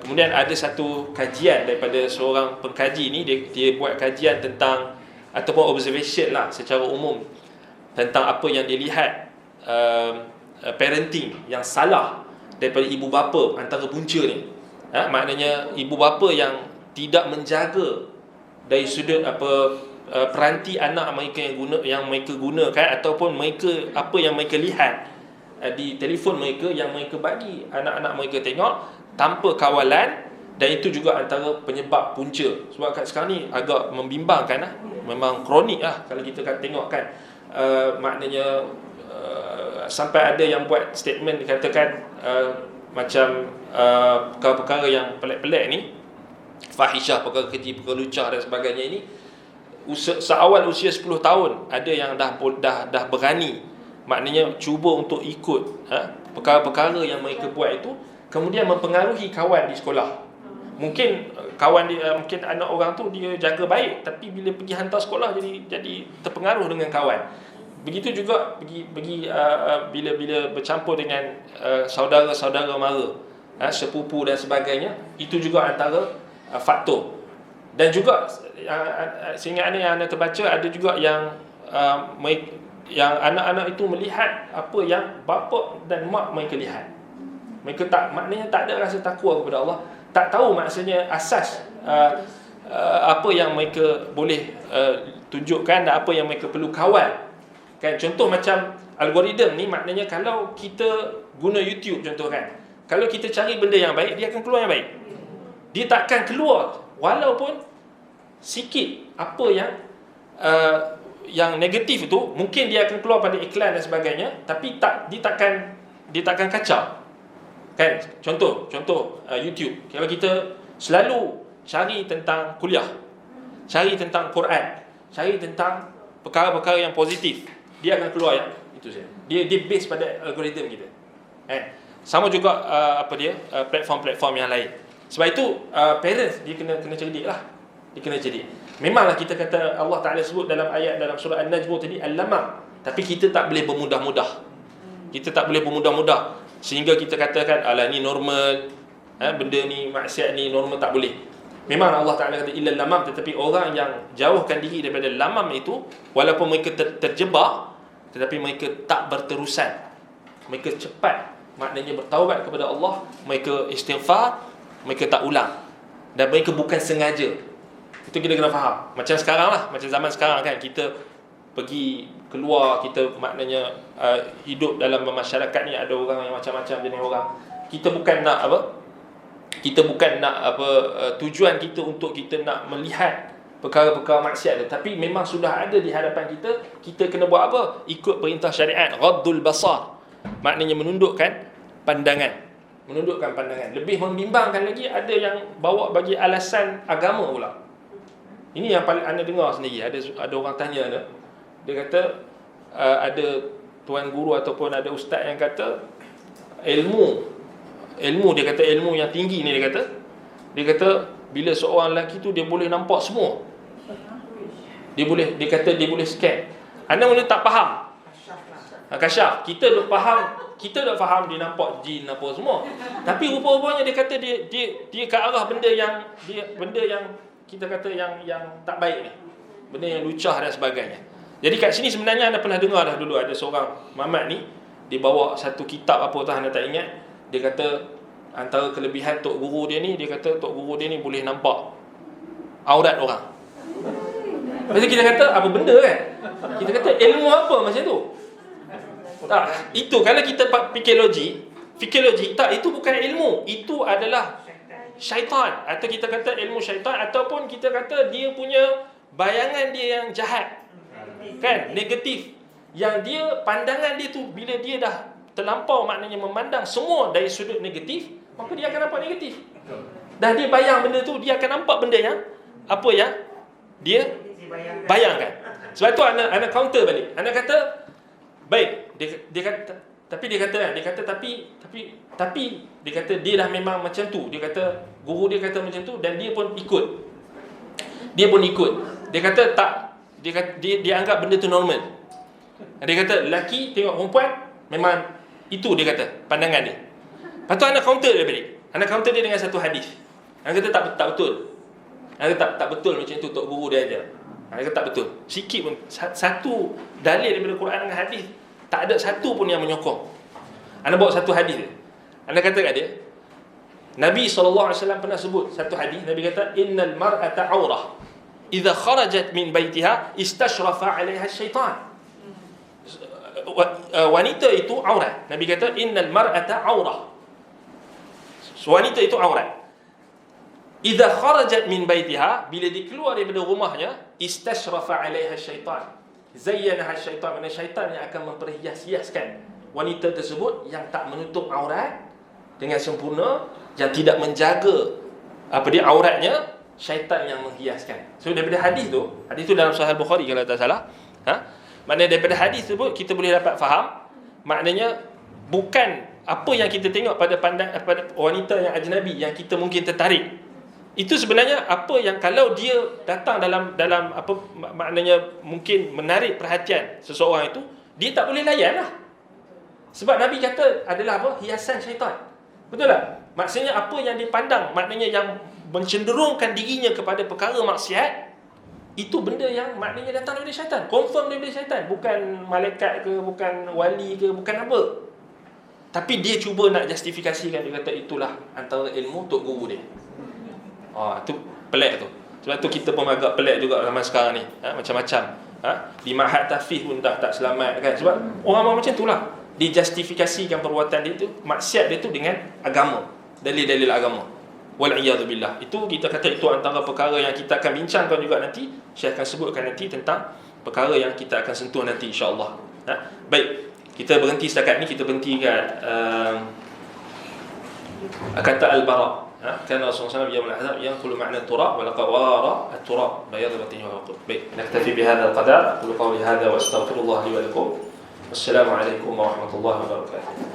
A: Kemudian ada satu kajian daripada seorang pengkaji ni, dia buat kajian tentang ataupun observation lah secara umum tentang apa yang dia lihat parenting yang salah daripada ibu bapa antara punca ni. Maknanya ibu bapa yang tidak menjaga dari sudut peranti anak mereka yang mereka gunakan, ataupun mereka apa yang mereka lihat di telefon mereka yang mereka bagi anak-anak mereka tengok tanpa kawalan. Dan itu juga antara penyebab punca. Sebab kat sekarang ni agak membimbangkan memang kronik kalau kita tengok kan. Maknanya sampai ada yang buat statement dikatakan macam perkara-perkara yang pelik-pelik ni, fahishah, perkara keji, perkara lucah dan sebagainya ini, seawal usia 10 tahun ada yang dah berani, maknanya cuba untuk ikut perkara-perkara yang mereka buat itu, kemudian mempengaruhi kawan di sekolah. Mungkin kawan dia, mungkin anak orang tu dia jaga baik, tapi bila pergi hantar sekolah jadi terpengaruh dengan kawan. Begitu juga bila bercampur dengan saudara-saudara mara, sepupu dan sebagainya, itu juga antara faktor. Dan juga sehingga yang anda terbaca, ada juga yang anak-anak itu melihat apa yang bapa dan mak mereka lihat. Mereka maknanya tak ada rasa takwa kepada Allah, tak tahu maksudnya asas apa yang mereka boleh tunjukkan dan apa yang mereka perlu kawal. Kan, contoh macam algoritma ni, maknanya kalau kita guna YouTube contoh kan, kalau kita cari benda yang baik, dia akan keluar yang baik. Dia takkan keluar walaupun sikit apa yang negatif itu, mungkin dia akan keluar pada iklan dan sebagainya, tapi dia takkan kacau. Kan, contoh YouTube, kalau kita selalu cari tentang kuliah, cari tentang Quran, cari tentang perkara-perkara yang positif, dia akan keluar yang itu saja. Dia base pada algoritma kita. Sama juga platform-platform yang lain. Sebab itu parents dia kena cerdik lah. Dia kena cerdik. Memanglah kita kata Allah Ta'ala sebut dalam ayat dalam surah An-Najm tadi al-lamam, tapi kita tak boleh bermudah-mudah. Kita tak boleh bermudah-mudah sehingga kita katakan alah ni normal, benda ni maksiat ni normal, tak boleh. Memang Allah Ta'ala kata illal lamam, tetapi orang yang jauhkan diri daripada lamam itu, walaupun mereka terjebak, tetapi mereka tak berterusan, mereka cepat, maknanya bertaubat kepada Allah, mereka istighfar, mereka tak ulang, dan mereka bukan sengaja. Itu kita kena faham. Macam sekarang lah, macam zaman sekarang kan, kita pergi keluar, kita maknanya hidup dalam masyarakat ni, ada orang yang macam-macam jenis orang. Kita bukan nak tujuan kita untuk kita nak melihat perkara-perkara maksiat tu, tapi memang sudah ada di hadapan kita. Kita kena buat apa? Ikut perintah syariat, ghaddul basar, maknanya menundukkan pandangan. Lebih membimbangkan lagi, ada yang bawa bagi alasan agama pula. Ini yang paling anda dengar sendiri. Ada orang tanya dia kata ada tuan guru ataupun ada ustaz yang kata ilmu dia kata ilmu yang tinggi ni, dia kata bila seorang lelaki tu dia boleh nampak semua, dia kata dia boleh scan. Anda mula tak faham kasyaf. Kita dah faham dia nampak jin apa semua, tapi rupa-rupanya dia kata dia ke arah benda yang kita kata yang tak baik ni, benda yang lucah dan sebagainya. Jadi kat sini sebenarnya anda pernah dengar dah dulu, ada seorang mamat ni, dia bawa satu kitab apa tah anda tak ingat. Dia kata antara kelebihan tok guru dia ni, dia kata tok guru dia ni boleh nampak aurat orang. Lepas kita kata apa benda kan? Kita kata ilmu apa macam tu? Tak, itu kalau kita fikir logik, tak, itu bukan ilmu, itu adalah syaitan, atau kita kata ilmu syaitan, ataupun kita kata dia punya bayangan dia yang jahat, kan, negatif, yang dia pandangan dia tu bila dia dah terlampau maknanya memandang semua dari sudut negatif, maka dia akan nampak negatif. Dah dia bayang benda tu, dia akan nampak benda yang apa yang dia bayangkan. Sebab tu anak counter balik. Anak kata, baik, dia kata, tapi dia kata dia kata dia dah memang macam tu. Dia kata guru dia kata macam tu dan dia pun ikut. Dia kata tak, dia anggap benda tu normal. Dia kata lelaki tengok perempuan memang itu, dia kata pandangan dia. Lepas tu anak counter dia balik. Anak counter dia dengan satu hadis. Anak kata tak betul. Anak kata tak betul macam tu tok guru dia ajar. Anak kata tak betul. Sikit pun satu dalil daripada Quran dengan hadis, tak ada satu pun yang menyokong. Anak bawa satu hadis dia. Anak kata kat dia, Nabi SAW pernah sebut satu hadis. Nabi kata, innal mar'ata aurah, idza kharajat min baitiha istashrafa 'alaiha syaitan. Wanita itu aurat. Nabi kata, innal mar'ata aurah, wanita itu aurat. Idza kharajat min baitiha, bila dia keluar daripada rumahnya, istashrafa 'alaiha syaitan. Zayyanaha syaitan, mana syaitan yang akan memperhias-hiaskan wanita tersebut yang tak menutup aurat dengan sempurna, yang tidak menjaga auratnya, syaitan yang menghiaskan. So daripada hadis tu dalam Sahih Bukhari kalau tak salah, maknanya daripada hadis tersebut kita boleh dapat faham, maknanya bukan apa yang kita tengok pada wanita yang ajnabi yang kita mungkin tertarik. Itu sebenarnya apa yang kalau dia datang dalam apa maknanya mungkin menarik perhatian seseorang itu, dia tak boleh layan lah. Sebab Nabi kata adalah apa? Hiasan syaitan. Betul tak? Maksudnya apa yang dipandang, maknanya yang mencenderungkan dirinya kepada perkara maksiat, itu benda yang maknanya datang daripada syaitan. Confirm daripada syaitan. Bukan malaikat ke, bukan wali ke, bukan apa. Tapi dia cuba nak justifikasikan. Dia kata itulah antara ilmu tok guru dia. Tu pelik tu. Sebab tu kita pun agak pelik juga zaman sekarang ni. Macam-macam. Di ma'had tahfiz pun tak selamat kan. Sebab orang macam itulah. Dijustifikasikan perbuatan dia tu, maksiat dia tu dengan agama, dalil-dalil agama. Wal'iyadzubillah. Itu kita kata itu antara perkara yang kita akan bincangkan juga nanti. Saya akan sebutkan nanti tentang perkara yang kita akan sentuh nanti insya-Allah. Baik, kita berhenti setakat ni. Kita berhenti kat kata al-bara. Kerana Rasulullah SAW mengatakan yang kullu ma'na turab wa laqad wara at-turab bayad batinihi wa qulub. Baik, naktafi bihadza al-qadar. Aqulu qawli hadza wa astaghfirullah li wa lakum. Wassalamu alaikum warahmatullahi wabarakatuh.